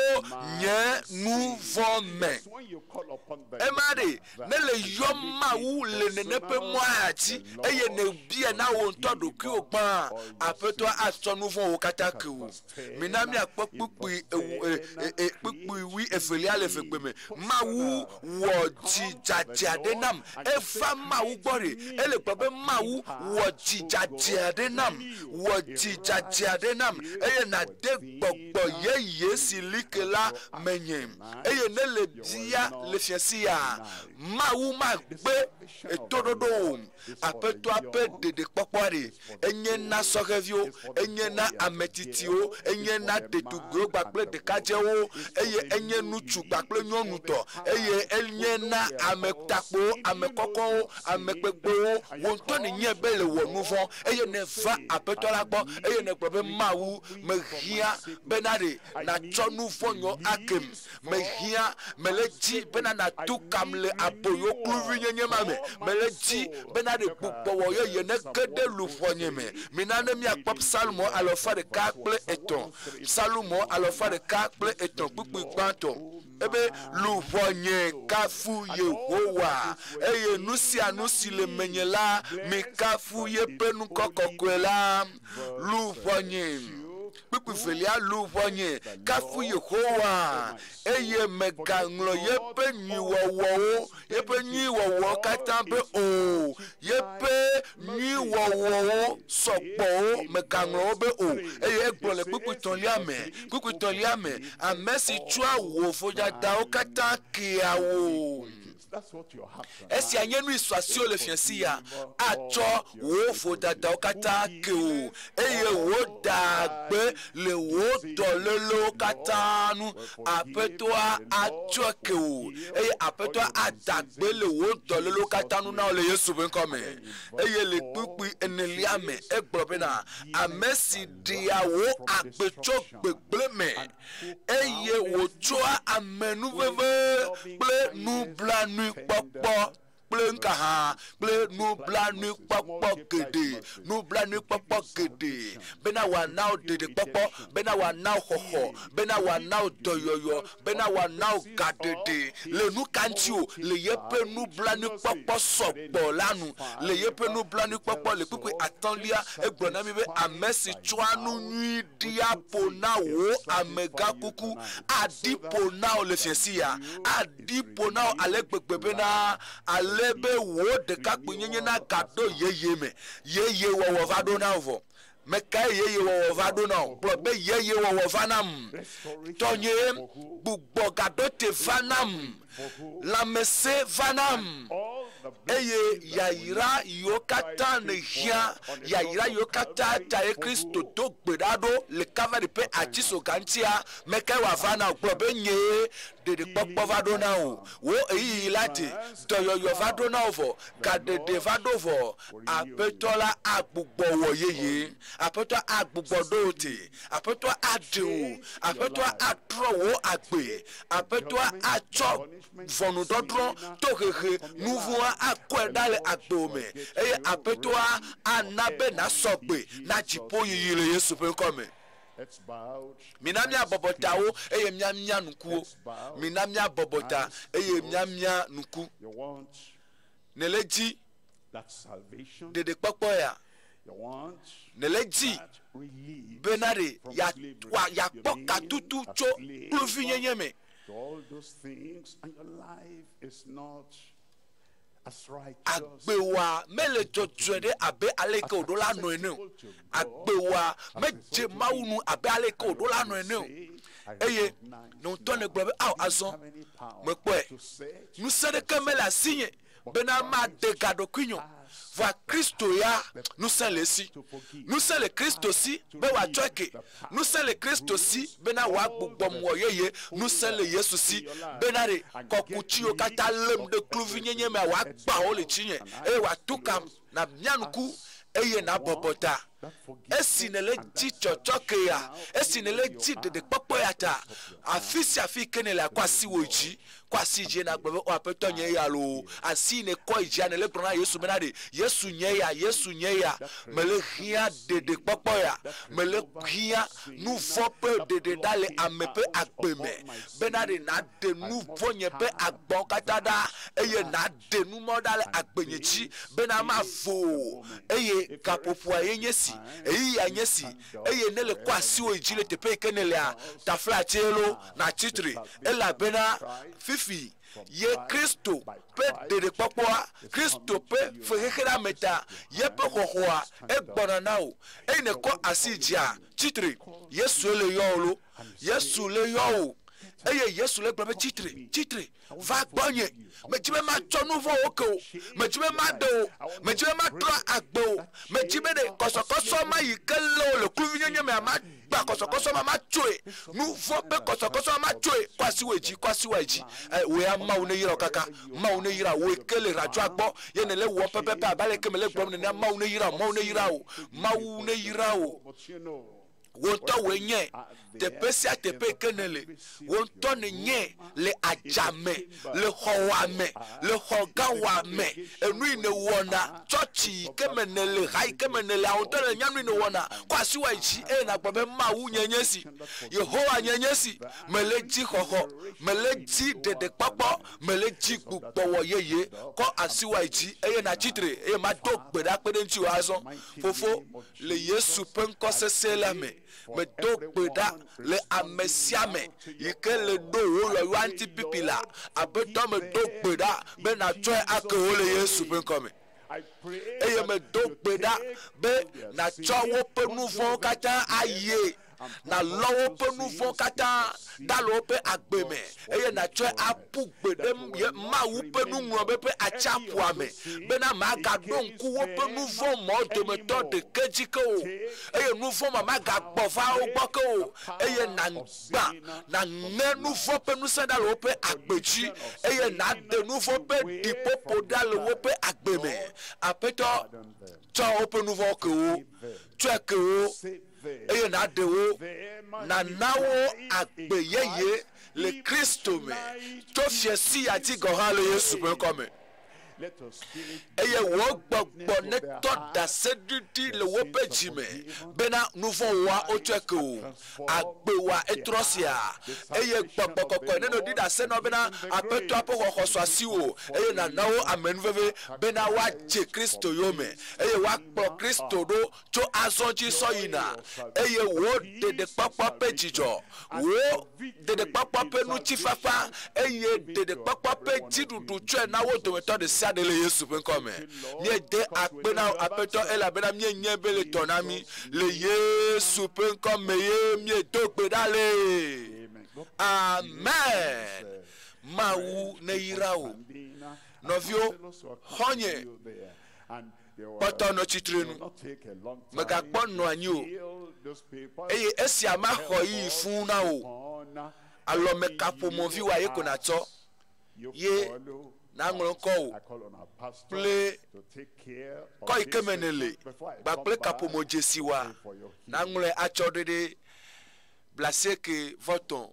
Speaker 1: nye nu vɔ̃ me ema ɖe ne le yɔm mawu le nene ƒe mɔa dzi eye ne bia na wo ŋutɔ ɖokuiwo gbã aƒetɔ atsɔ nu vɔ̃wo katã ke wo mina miakpɔ kpukpui wi evelia le fegbe me mawu wɔ dzidzadze aɖe nam eva mawu gbɔ ɖe ele gblɔ be mawu wɔ dzidzadze aɖe nam wɔ dzidzadze aɖe nam eye nade gbɔgbɔ yeye si li ke la menye eye ne le bia le fiasia mawu ma gbe etoɖoɖo aƒetɔa ƒe ɖeɖekpɔkpɔ ɖe enye na sɔheviwo enye na ametitiwo enye na ɖetugbiwo kpakple ɖekadzewo eye enye ŋutsu kpakple nyɔnutɔ eye enye na ame takpowo ame kɔkɔwo ame kpekpewo wo ŋutɔ ne nye be le wɔ nu vɔ̃ eye ne va aƒetɔ la gbɔ eye ne gblɔ be mawu mehiã bena ɖe natsɔ nu vɔ̃ nyɔ akem mehiã mele dzi bena natu kam le aboyo kluvi nyenye ma me mele dzi bena ɖe gbogbo yeye ne ge ɖe luʋɔnye me mina ne miakpɔ psalmo alofa ɖeka kple etɔ̃ psalmo alofa ɖeka kple etɔ̃ kpukpui gbãtɔ ebe luʋɔnye kafu Yehowa eye nu sia nu si le menye la mi kafu yeƒe ŋkɔ kɔkɔe la luʋɔnye kpukpui velia luʋɔnye kafu Yehowa eye megaŋlɔ yeƒe nyuiwɔwɔwo yeƒe nyuiwɔwɔwo katã be o yeƒe nyuiwɔwɔwo sɔgbɔwo megaŋlɔwo be o eye egblɔ le kpukpui tɔ̃lia me ame si tsɔa wò vodadawo katã keawo. Esia nye nu isɔasiwo le fiasi ya atsɔ wò vodadawo katã ke o eye wò dagbe le wò dɔlélewo katã nu aƒetɔa atsɔ ke o eye aƒetɔa adagbe le wò dɔlélewo katã nu na wo le Yesu ƒe ŋkɔ me eye le kpukpui enelia me egblɔ bena ame si ɖea wò agbe tso gbegblẽ me eye wòtsɔa amenuveve kple nublanui kpɔkpɔ kple nkaha kple nublanui kpɔkpɔ geɖe bena wòana wo ɖeɖekpɔkpɔ bena wòana wo xɔxɔ bena wòana wo dɔyɔyɔ bena wòana wo gaɖeɖe le nu ka ŋuti o le yeƒe nublanui kpɔkpɔ sɔgbɔ la nu le yeƒe nublanui kpɔkpɔ le kpukpui atɔ̃lia egblɔ na mi be ame si tsɔa nu nyui ɖia ƒo na wò amegã kuku aɖi ƒo na wo le fiasi ya aɖi ƒo na wo ale gbegbe bena ale be wò ɖekakpui nyenye na gaɖo yeye me yeye wɔwɔ va ɖo na vɔ mekae yeye wɔwɔ va ɖo na o gblɔ be yeye wɔwɔ va nam tɔnye gbugbɔ gaɖo te va nam lãmesẽ va nam eye yayira yiwo katã ne hiã yayira yiwo katã ta ye Kristo do gbe ɖa ɖo le Kalvari ƒe atsisoga ŋutia mekae wòava na o gblɔ be nye ɖeɖekpɔkpɔ va ɖo na o wo eyiyi la te dɔyɔyɔ va ɖo na o vɔ gaɖeɖe va ɖo vɔ aƒetɔ la agbugbɔ wɔ yeye aƒetɔ agbugbɔ ɖo o te aƒetɔ aɖe o aƒetɔ atrɔ wo agbe aƒetɔ atsɔ ʋɔnudɔdrɔ̃ tohehe nuvoa akɔe ɖa le agbewo me eye aƒetɔa ana be nasɔgbe na dziƒo yiyi le Yesu ƒe ŋkɔ me. Mina miabɔbɔ tawo eye miamia nukuwo mina miabɔbɔ ta eye miamia nuku ne le dzi ɖeɖekpɔkpɔ ya ne le dzi bena ɖe yakpɔ katutu tso kluvinyenye me.
Speaker 3: All those things and your life is not as righteous.
Speaker 1: Agbewa mele dzɔdzɔe ɖe abe aleke woɖo la nɔ ene o agbewa medze Mawu nu abe aleke woɖo la nɔ ene o eye nɔtɔ ne gblɔ be awo azɔ mekpɔe ŋusẽ ɖeke mele asinye bena made gaɖokui nyo va Kristo ya ŋusẽ le esi ŋusẽ le Kristo si be wòatsɔe ke ŋusẽ le Kristo si bena wòagbugbɔm wɔ yeye ŋusẽ le Yesu si bena ɖe kɔkutsiwo katã lém ɖe kluvinyenye mea wòagba wo le tsinye eye wòatu kam na mianuku eye na bɔbɔ ta esi ne le dzi tsɔtsɔke ya esi ne le dzi ɖeɖekpɔkpɔ ya ta afi sia afi ke ne le akɔ asi wo dzi kɔ asi dzi na gbe be o aƒetɔ nye ya lo asi ne kɔ yi dzia ne le gblɔ na Yesu bena ɖe Yesu nye ya mele hiã ɖeɖekpɔkpɔ ya mele hiã nu vɔ ƒe ɖeɖe ɖa le ame ƒe agbe me bena ɖe na ɖe nu vɔ nye ƒe agbɔ katã ɖa eye na ɖe nu mɔ ɖa le agbenye dzi bena ma vo eye gaƒoƒoa ye nye si eyi ya nye si eye ne le kɔ asiwo dzi le teƒe yi ke ne lea tafla tielo na tsitre elabena fifi ye Kristo ƒe ɖeɖekpɔkpɔa Kristo ƒe fexexe la me ta yeƒe xɔxɔa egbɔna na o eye ne kɔ asi dzia tsitre Yesu le yɔ lo Yesu le yɔ o eye Yesu le gblɔ be tsitre va gbɔnye medzi be matsɔ nu vɔwo ke o medzi be maɖe o medzi be matrɔ agbe o medzi be ɖe kɔsɔkɔsɔ ma yi ke le o le kluvinyenye mea magba kɔsɔkɔsɔ ma matsoe nu vɔ be kɔsɔkɔsɔ ma matsoe kɔ asiwo dzi woya Mawu ne yira o kaka Mawu ne yira wo ke le radioa gbɔ ye ne le wɔ pɛpɛpɛ abe ale ke me le gblɔm nenea Mawu ne yira o wonto wenye tepe sia tepe kenele wonto ne nye le ajame le howame le hogawame enu ne wona churchi kemenele hai kemenele wonto ne nyanu ne wona kwasi wa ichi na gbabe ma wu nyenyesi Yehowa nyenyesi meleji hoho meleji dede papo meleji gbugbo wo yeye ko asiwa ichi na chitre ma to gbeda pede nti wa so fofo le Yesu penko sesela me do gbeda le amesiame yike le do wo yo anti pipila abeto me do gbeda be na twa akewo le Yesu penko me me do gbeda be na twa wo penuvon kata aye na lowo penuvon kata dalo pe agbeme na twa apu gbedem ye ma wo penu nwo be pe achapu ame be na ma ga don ku wo penuvon mo de me to de kejiko nuvon ma ga gbofa o gboko na gba na nuvon penu sandalo pe agbeji na de nuvon pe dipopo dalo wo pe agbeme apeto twa o penuvon ke o twa ke o na dewo na nawo agbeyeye le Kristo me to fiesi ati gohan le Yesu pe come wo gbogbo ne to da sedidi le wo pejime bena nuvon wa otweke o agbewa etrosia gbogbo kokko ne no dida se no bena apeto apo kokoso asiwo na nawo amenveve bena wa je Kristo yome wa pro Kristo do to azonji soyina wo de papa pejijo wo de papa penu chifafa de papa pejidudu twe na wo do to de de le Yesu pen come nie de akpena apeto ela bena mie nyebele tonami le Yesu pen come ye mie dokpe dale amen mawu ne yirawo novio honye poto no chitrenu mega ponno anyo esi ama hoyi fun na o alo meka pomovi wa yeko na to ye na ngolo ko ple ko ikemenele ba ple kapomo jesiwa na ngole achodede blaseke voton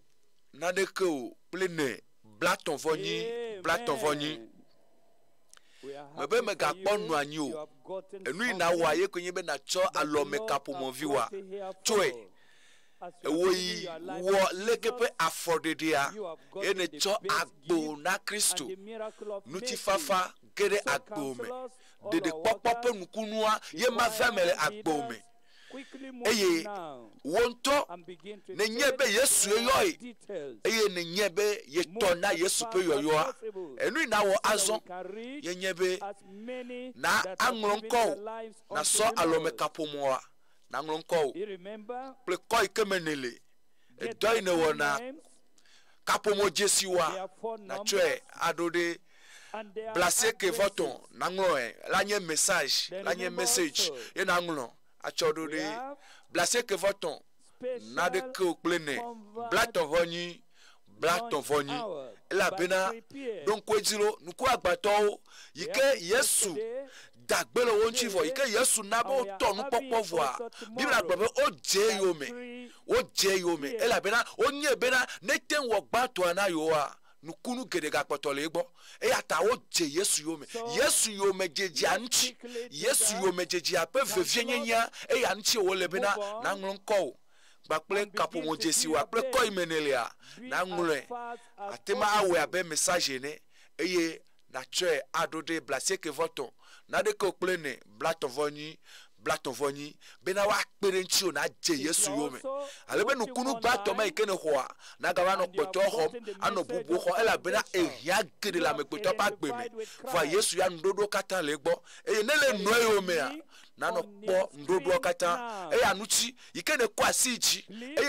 Speaker 1: na de ko ple ne blaton vonyi mebe mega ponu anyo enu na wa ye konye be na cho alome kapomo viwa choe ewoyi wo lekepe afrodedia ene cho agbo na Kristo nuti fafa gere agbo me de popopo nukunua ye ma famele agbo me wonto ne nyebe Yesu yoyi ne nyebe ye tona Yesu pe yoyo enu na wo azon ye nyebe na anglonko na so alome kapomoa na nglonko ple koy kemenele doy ne wona kapomo jesiwa na twe adode blase ke voton na ngloe la nye message ye na nglo achodode blase ke voton na de ke oplene blaton vonyi la bena donc kwezilo nuko agbato yike Yesu dagbelo wonchi vo ike Yesu nabo tonu popo voa bibla gbabe o je yome ela bena onye bena neten wo gbato anayo a nukunu gede gakpoto le gbo ata o je Yesu yome jeji anchi Yesu yome jeji ape vevienya ya nchi wo le bena na nglonko bakple kapo mo jesi wa ple ko imenelia na ngule atema awe abe message ne na tue adode blase ke voton na de ko plene blaton vonyi bena wa kpere nchi na je Yesu yome alebe no kunu bato ma ikene hoa na gawa no kpoto ho ano bubu ho ela bena ehia gede la mekpoto pa gbeme fa Yesu ya ndodo kata legbo nele no yome a na no kpo ndodo kata anuchi ikene kwa sichi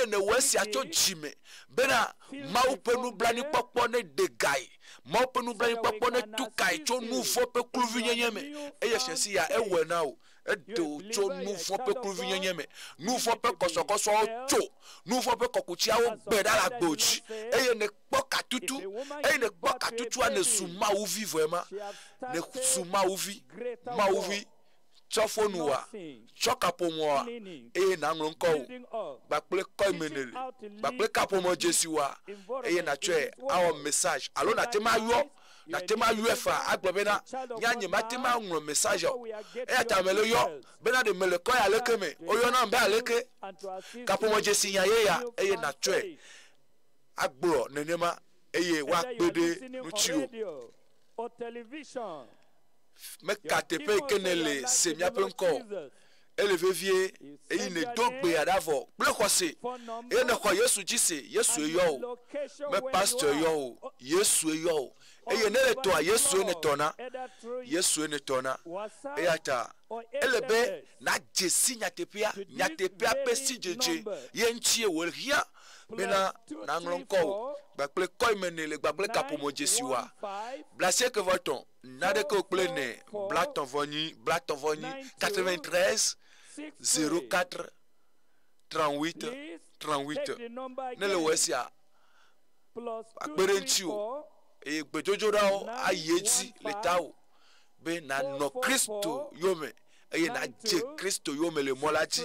Speaker 1: ne wesi acho jime bena maupenu blani popo ne degai maupenu blani popo ne tukai cho nouveau pe kluvinyeme chensi ya ewe na o edo cho nouveau pe kluvinyeme nouveau pe kosokoso cho nouveau pe kokuchi awo gbeda la gboji ne kpoka tutu ne kpoka tutu ane suma uvi vraiment ne suma uvi ma uvi Tsofonua, Chokapomoa, et Nanglonko, Baple Koimenel, Baple Capomo Jesua, et Nature, our message. Alors, Natema UFA, Agbabena, Yanni Matema, un message. Et à Tamelo, Bena de Melekoy à Lekeme, Oyonam Baleke, Capomo Jesia, et Nature, Agbo, Nenema, et Wakbede, Nuchio. Mais KTP Kenele, c'est bien peu encore. Elle veut vieux et il ne doit pas d'avant. Bleu quoi c'est? Et ne croyez sous Jissé, Yesu yo. Mais pasteur yo, Yesu yo. Et il ne toi, Yesu ne tona. Yesu ne tona. Et ata. Elle be na Jessi nyatepia pesi jeje. Yenchi ou rien. Mena nanglonko. Bacle Koimenele, Bacle Capomo Jessiwa. Blasé que voton. Nade que pleine. Blaton voni, 93 04 38 38. Ne le wesia. Akberentio. Et Bedojorao a yeti letao. Ben na no Christo yome. Et na je Christo yome le molaji.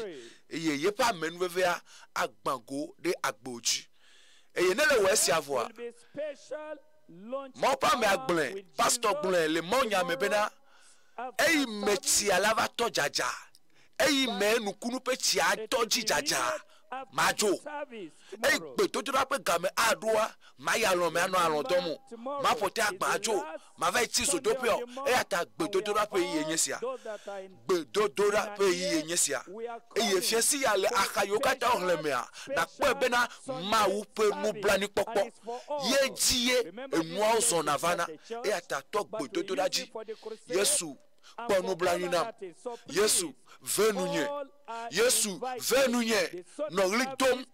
Speaker 1: Et ye pas menvevea agbango de agboji. Et il ne le voit à voir. Mon pas me agblin, pasteur blin, le monia me bena. Et il met à la vato jaja. Et il met nous kunu petit à toji jaja. Majo. Et il peut tout rappeler game adoua. Maya l'homme à nous allons ma pote à majo. Ma veille tis au dopio. Et attaque beto rappeler yenesia. Beto rappeler yenesia. Et il fait si à l'akayoka dans le mea. Na quoi bena ma ou peut nous blani popo. Ye die et moi son avana. Et attaque beto raji. Yesu. Pour nous blanina. Yesu. Venunye. Yesu. Venunye. Noglidom,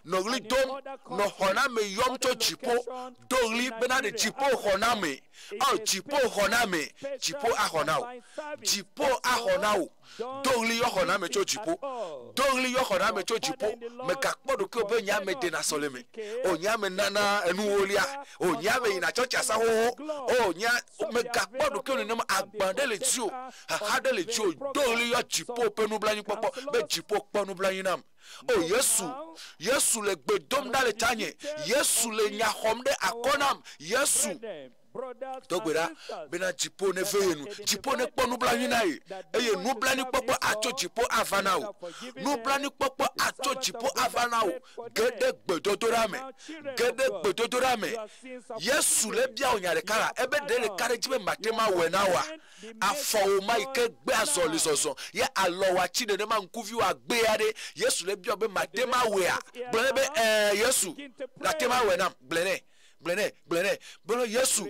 Speaker 1: no honame yom to jipo, dogli bena de jipo honame, jipo honame, jipo ahonao, dogli yo honame to jipo, me kakpo do ko be nyame de na soleme, o nyame nana enu olia, o nyame ina chocha sa ho, o nya me kakpo do ko ne ma agbande le tio, hade le tio, dogli yo jipo penu blani popo, be jipo ponu blani nam. Oh Yesu le bedom dans le tanye, Yesu le nyahomde akonam, Yesu. Togbera bena jipo ne veyenu, jipo ne ponu blaninae, eye nu blani popo ato jipo avanao, nu blani popo ato jipo avanao, gede gbedodorame, Yesu le bia onyare kara, ebe de le kare jibe matema wenawa, afo ma ike gbe azoli zozo, ye alowa chide ne ma nkuvi wa gbe ade, Yesu le bia be matema wea, blebe Yesu, la tema wenam, blene, Bono Yesu,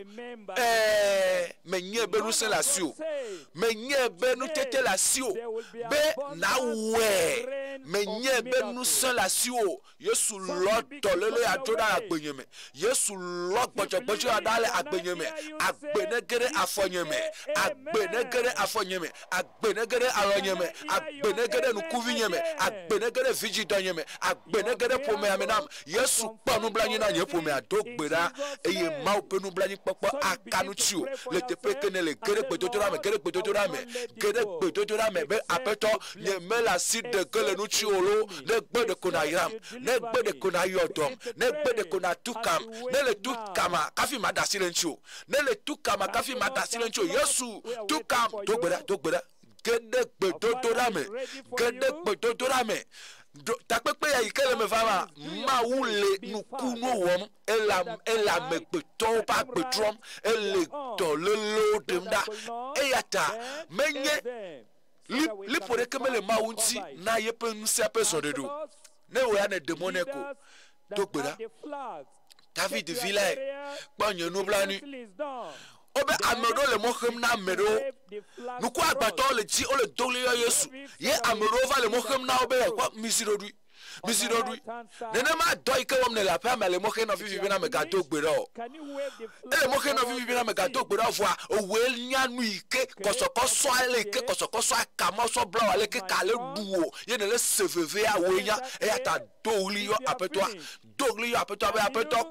Speaker 1: menye benu se la sio, menye benu tete la sio, be na we, menye benu se la sio, Yesu Lord tolele ajoda agbenyeme, Yesu Lord bojo adale agbenyeme, agbenegere afonyeme, agbenegere alonyeme, agbenegere nukuvinyeme, agbenegere vigidonyeme, agbenegere pomeamenam, Yesu panu blanyina nye pome adogbera. Et il m'a opénu blani papa à canuchio. Le tepe que ne le gere bedodorame, be apeto, ne me la site de que le nuchiolo, ne gbe de konayram, ne gbe de konayodom, ne gbe de konatukam, ne le tukama, kafi mada silencio, ne le tukama, kafi mada silencio, Yesu, tukam, dogbera, gede bedodorame. Takpepe ya ikele me vama ma ule nukuno wom ela me beton pa betrom ele to lelo demda eyata menye li pore kemele ma unti na yepe nsi apeso dedo ne we ya ne demoneko dogbera David Villay gbanyo no blani obe amedo le mohem na amedo nuko agbato le ji o le dole Yesu ye amedo va le mohem na obe kwa misirodui misi do du nene ma do ike wom ne la pa ma le mo ke no fifi bi na me ga to gbero
Speaker 2: Can you wave the
Speaker 1: ele mo ke no fifi bi na me ga to gbero fo a o we nyanu ike kosokoso ale ike kosokoso akama so bla wale ke kale duo ye ne le seveve a we nya e ata dogli yo apetwa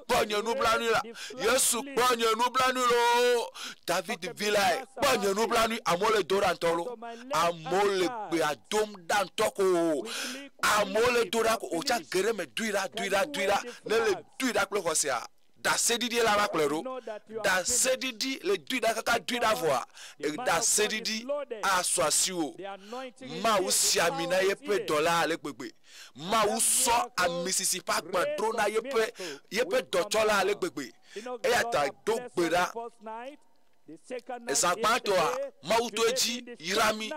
Speaker 1: panye nu blanu la Yesu panye nu blanu lo David Villa panye nu blanu amole dora ntolo amole pe adom dan toko amole dora ko o cha gere me duira ne le duira klo ko sia da sedidi la ba klero da sedidi le duira kaka duira voa e da sedidi aswasiwo ma usiamina ye pe dollar le gbegbe ma uso a Mississippi gbadrona ye pe dotola le gbegbe e ata dogbera Ezakpato a mautoji yirami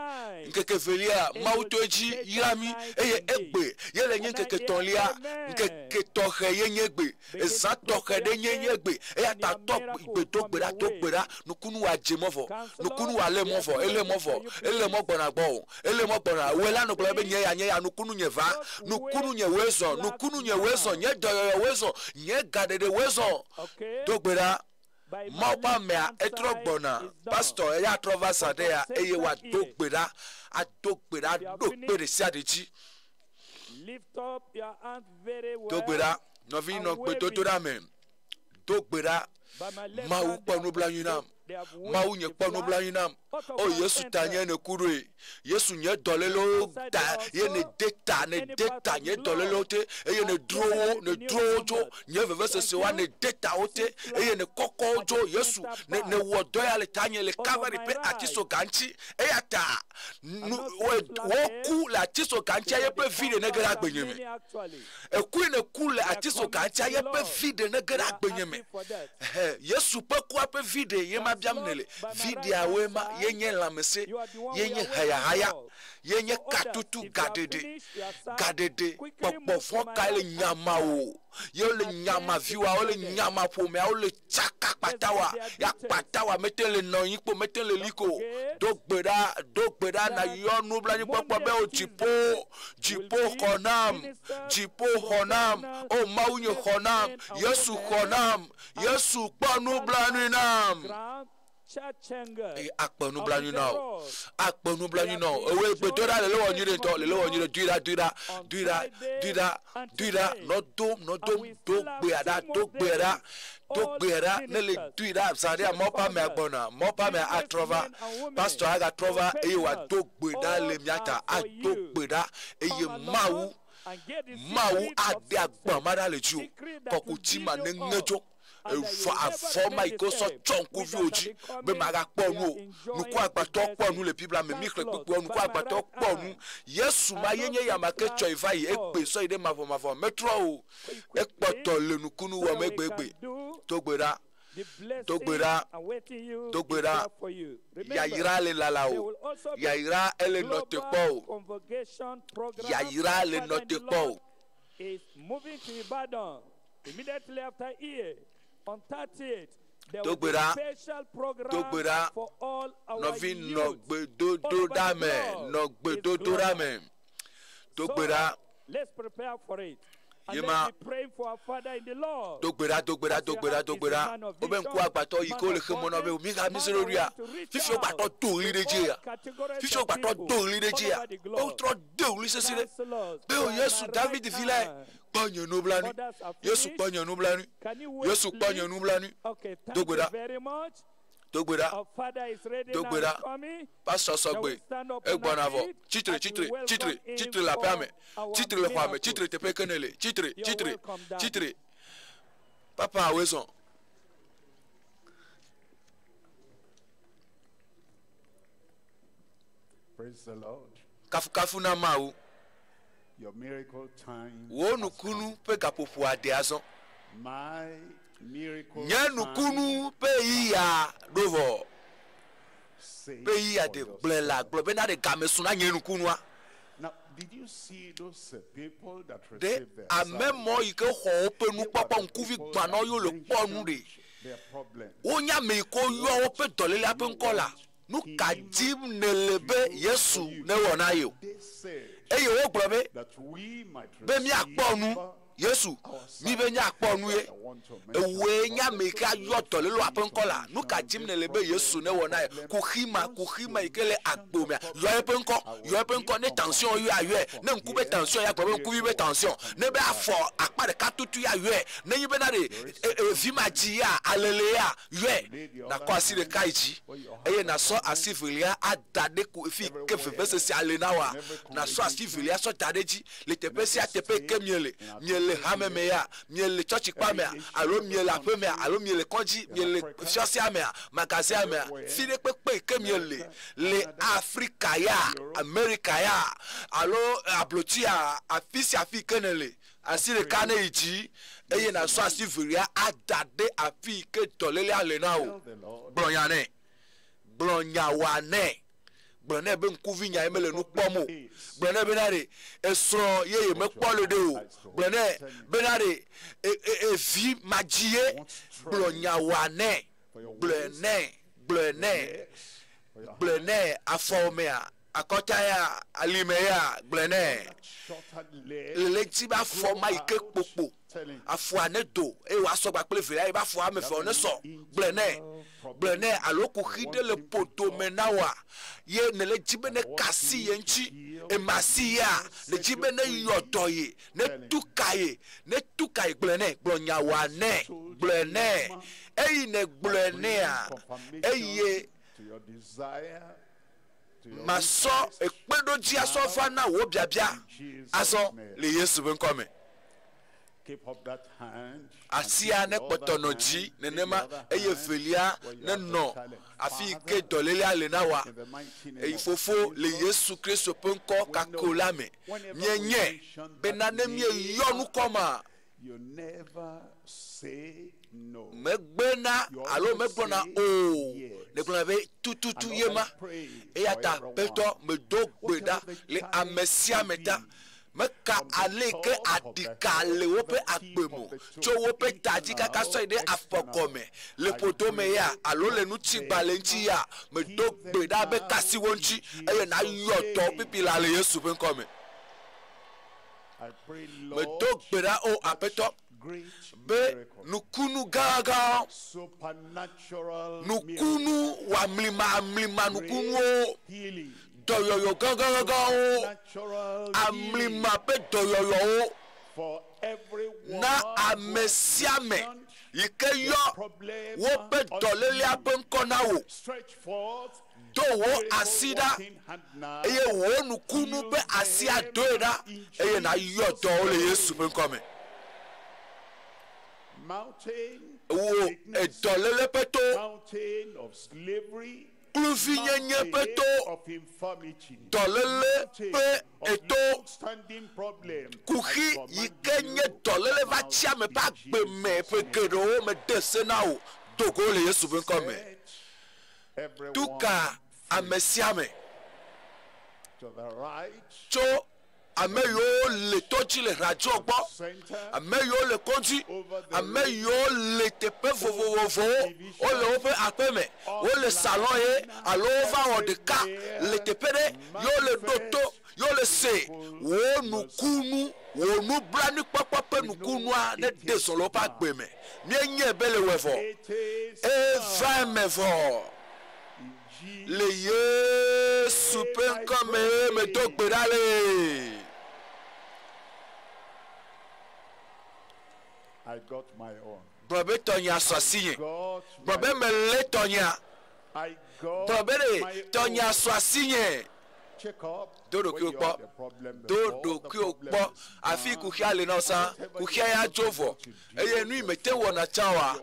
Speaker 1: nkeke velia mautoji yirami eye egbe yele nye nkeke tonlia nkeke tohe yenyegbe ezatohe de yenyegbe eya ta top igbe dogbera nukunu wa jemovo nukunu wa lemovo ele mo gbona gbo ele mo gbona wela no gbo be nye ya nukunu nye wezo nye doyo wezo nye gadede wezo dogbera Maupa mea etrogbona pastor eya trova sadea eye wa dogbera dogbere siadechi
Speaker 2: lift up your hand very well.
Speaker 1: Dogbera novi no gbe dodora me dogbera mau ponu blanunam mau nye ponu blanunam o Yesu tanye ne kurue Yesu nye dolelo ta ye ne data nye dolelo te eye ne drowo jo nye veve se wa ne data ote eye ne koko jo Yesu ne wodoya le tanye le Calvary pe atiso ganchi eya ta woku la atiso ganchi ye pe vide ne gara gbenyeme eku ne kule atiso ganchi ye pe vide ne gara gbenyeme Yesu pe kwa pe vide ye ma biamnele vide awema yenye lamese yenye haya yenye katutu gadede popo fonka le nyama o yo le nyama viwa o le nyama pome o le chaka patawa ya patawa metele no yipo metele liko dogbera na yo nu bla ni popo be o jipo honam o maunye honam Yesu panu bla ni nam akponu blanu now owe gbedora le lo nyire to le lo nyire duira no dom dogbera ne le duira saria mopa me agbona mopa me atrova pastor aga trova e wa dogbeda le miata a dogbeda eye mawu ade agbon mara le ju kokuti ma ne ngejo forma ikoso chonku vi oji be maga ponu nuko agbato ponu le bibla me mikre pepo nuko agbato ponu Yesu ma yenye ya makecho ivai egbe so ide mavo metro o ekpoto le nukunu wo megbegbe togbera yaira le lalao yaira ele note po yaira le note po
Speaker 2: is moving to Ibadan immediately after here. On 38, there will be a special program for all our youth. So, let's prepare for it. And let's be praying for our Father in the Lord. Okay, thank you very much. Our Father is ready now for me.
Speaker 1: Pastor Sogbe, Egbonavo, Chitre la pame, Chitre le kwame, Chitre te pekenele, Chitre. Papa Weson.
Speaker 3: Praise the Lord.
Speaker 1: Kafu na mau.
Speaker 3: Your miracle time.
Speaker 1: Wonu kunu pe kapopu adeazo.
Speaker 3: My miracle
Speaker 1: Nyanu kunu pe iya dovo. Pe iya de blela globena de gamesuna nyanu kunwa.
Speaker 3: Now, did you see those people that
Speaker 1: de
Speaker 3: received their
Speaker 1: amemo ike ho pe nu papa nkuvi gbana yo le ponu de
Speaker 3: their problem?
Speaker 1: onya me ko yo pe dolele ape nkola nu kadim nelebe Yesu ne wona yo
Speaker 3: They said
Speaker 1: eye wo gblɔ
Speaker 3: that we might
Speaker 1: be mi akpɔ nu Yesu mi be nya akpɔ nu ye ewe nya me ka yɔ tɔ le lo aƒe ŋkɔ la nu ka dzim ne le be Yesu ne wɔ na ye kuxima yi ke le agbo mea yɔ eƒe ŋkɔ ne tension yɔ ayɔe ne ŋku be tension ya gblɔ be ŋkuvi be tension ne be afɔ akpa ɖeka tutu ya yɔe ne yi be na de vi ma dzi ya alele ya yɔe nakɔ asi ɖeka yi dzi eye nasɔ asi velia ada ɖe ko fi ke vevesese ale na wa nasɔ asi velia sɔ da ɖe dzi le teƒe sia teƒe ke miele hame me ya miele tsɔtsi kpa mea alo miele aƒe mea alo miele kɔdzi miele fiɔsia mea magazia mea fi ɖe kpekpe ke miele le Afrika ya Amerika ya alo abloti ya afi sia afi ke ne le asi ɖeka ne yi dzi eye nasɔ asi velia ada ɖe afi ke dɔléle ale na o gblɔ nya ne gblɔ nya wa ne gblɔ ne be ŋkuvi nya ye mele nu kpɔm o gblɔ ne be na de esrɔ̃ ye mekpɔ le ɖe o gblɔ ne be na de evi madzi ye gblɔ nya wa ne gblɔ ne afɔ mea akɔta ya alime ya gblɔ ne lele dzi be afɔ ma yi ke kpokpo afɔa ne do eye wòasɔ gbakple velia ye be afɔ ame eve ne sɔ gblɔ ne alo kuxi ɖe le poto me na wa ye ne le dzi be ne kasi ye ŋtsi emasi ya ne dzi be ne yɔ dɔ ye ne tuka ye gblɔ ne gblɔ nya wa ne gblɔ ne eyi ne gblɔ nea eye masɔ ekpeɖodzi asɔ va na wo biabia azɔ le Yesu be ŋkɔ me asia ne kpɔtɔ nɔ dzi nenema eye velia ne nɔ afi ke dɔlélia le na wa eye fofo le Yesu Kristo ƒe ŋkɔ kako la me mienye bena ne mieyɔ nu kɔma megbena alo megblɔna o ne gblɔna be tututu ye ma eya ta petɔ medo gbe ɖa le ame sia me ta meka ale ke adika le woƒe agbe mo tso woƒe tadzi kaka sɔ yi ɖe afɔgɔme le ƒodome ya alo le ŋutigba le ŋuti ya medo gbe ɖa be kasi wo ŋuti eye nayɔ tɔ pipi la le Yesu ƒe ŋkɔ me medo gbe ɖa o aƒetɔ be nukunu gãgã nukunu wamlima nukunuwo dɔyɔyɔ gãgãgãwo amlima be dɔyɔyɔwo na ame sia me yi ke yɔ woƒe dɔlélia ƒe ŋkɔ na wo do wo asi ɖa eye wo nukunu be asi adoe ɖa eye nayɔ dɔ wo le Yesu ƒe ŋkɔ me wo edɔléle ƒe to kluvi nyenye ƒe to dɔléle ƒe eto kuxi yi ke nye dɔléle va tsi ame ƒe agbe me ƒe geɖewo me de se na wo dogo le Yesu ƒe ŋkɔ me tuka ame sia me tso ame yiwo le to dzi le radio gbɔ ame yiwo le kɔdzi ame yiwo le teƒe vovovowo wole woƒe aƒe me wole salon ye alo wova wɔ ɖeka le teƒe ɖe yiwo le ɖo to yiwo le se wo nukunu wo nublanuikpɔkpɔ ƒe nukunua ne de zɔ le woƒe agbe me mienye be le wɔ eva eme vɔ le Yesu ƒe ŋkɔ me medo gbe ɖa le.
Speaker 3: I got my own.
Speaker 1: Brɔbe tɔnya sɔsi ye. Brɔbe mele tɔnya. Brɔbe de tɔnya sɔsi ye. Dodo kí o gbọ́ àfi kùkìá lè náà san kùkìá ya jó vɔ eye nu ìmẹ̀tẹ́ wọ̀ nà tsá wa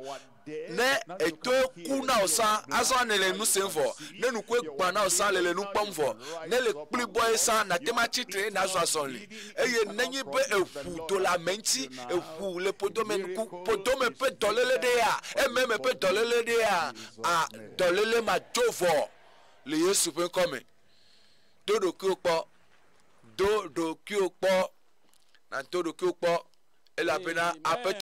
Speaker 1: ne eto ku na osan azɔ ne le nu sem vɔ ne nuku egba na osan le nu kpɔm vɔ ne le kpli bɔ ye san na tema tsitre na zɔ asɔli eye nenye be eʋu do la me ŋuti eʋu le podome nuku podome ƒe dɔléle ɖe ya ememe ƒe dɔléle ɖe ya a dɔléle ma dzo vɔ le Yesu ƒe ŋkɔ me do ɖokuiwo kpɔ na do ɖokuiwo kpɔ elabena aƒetɔ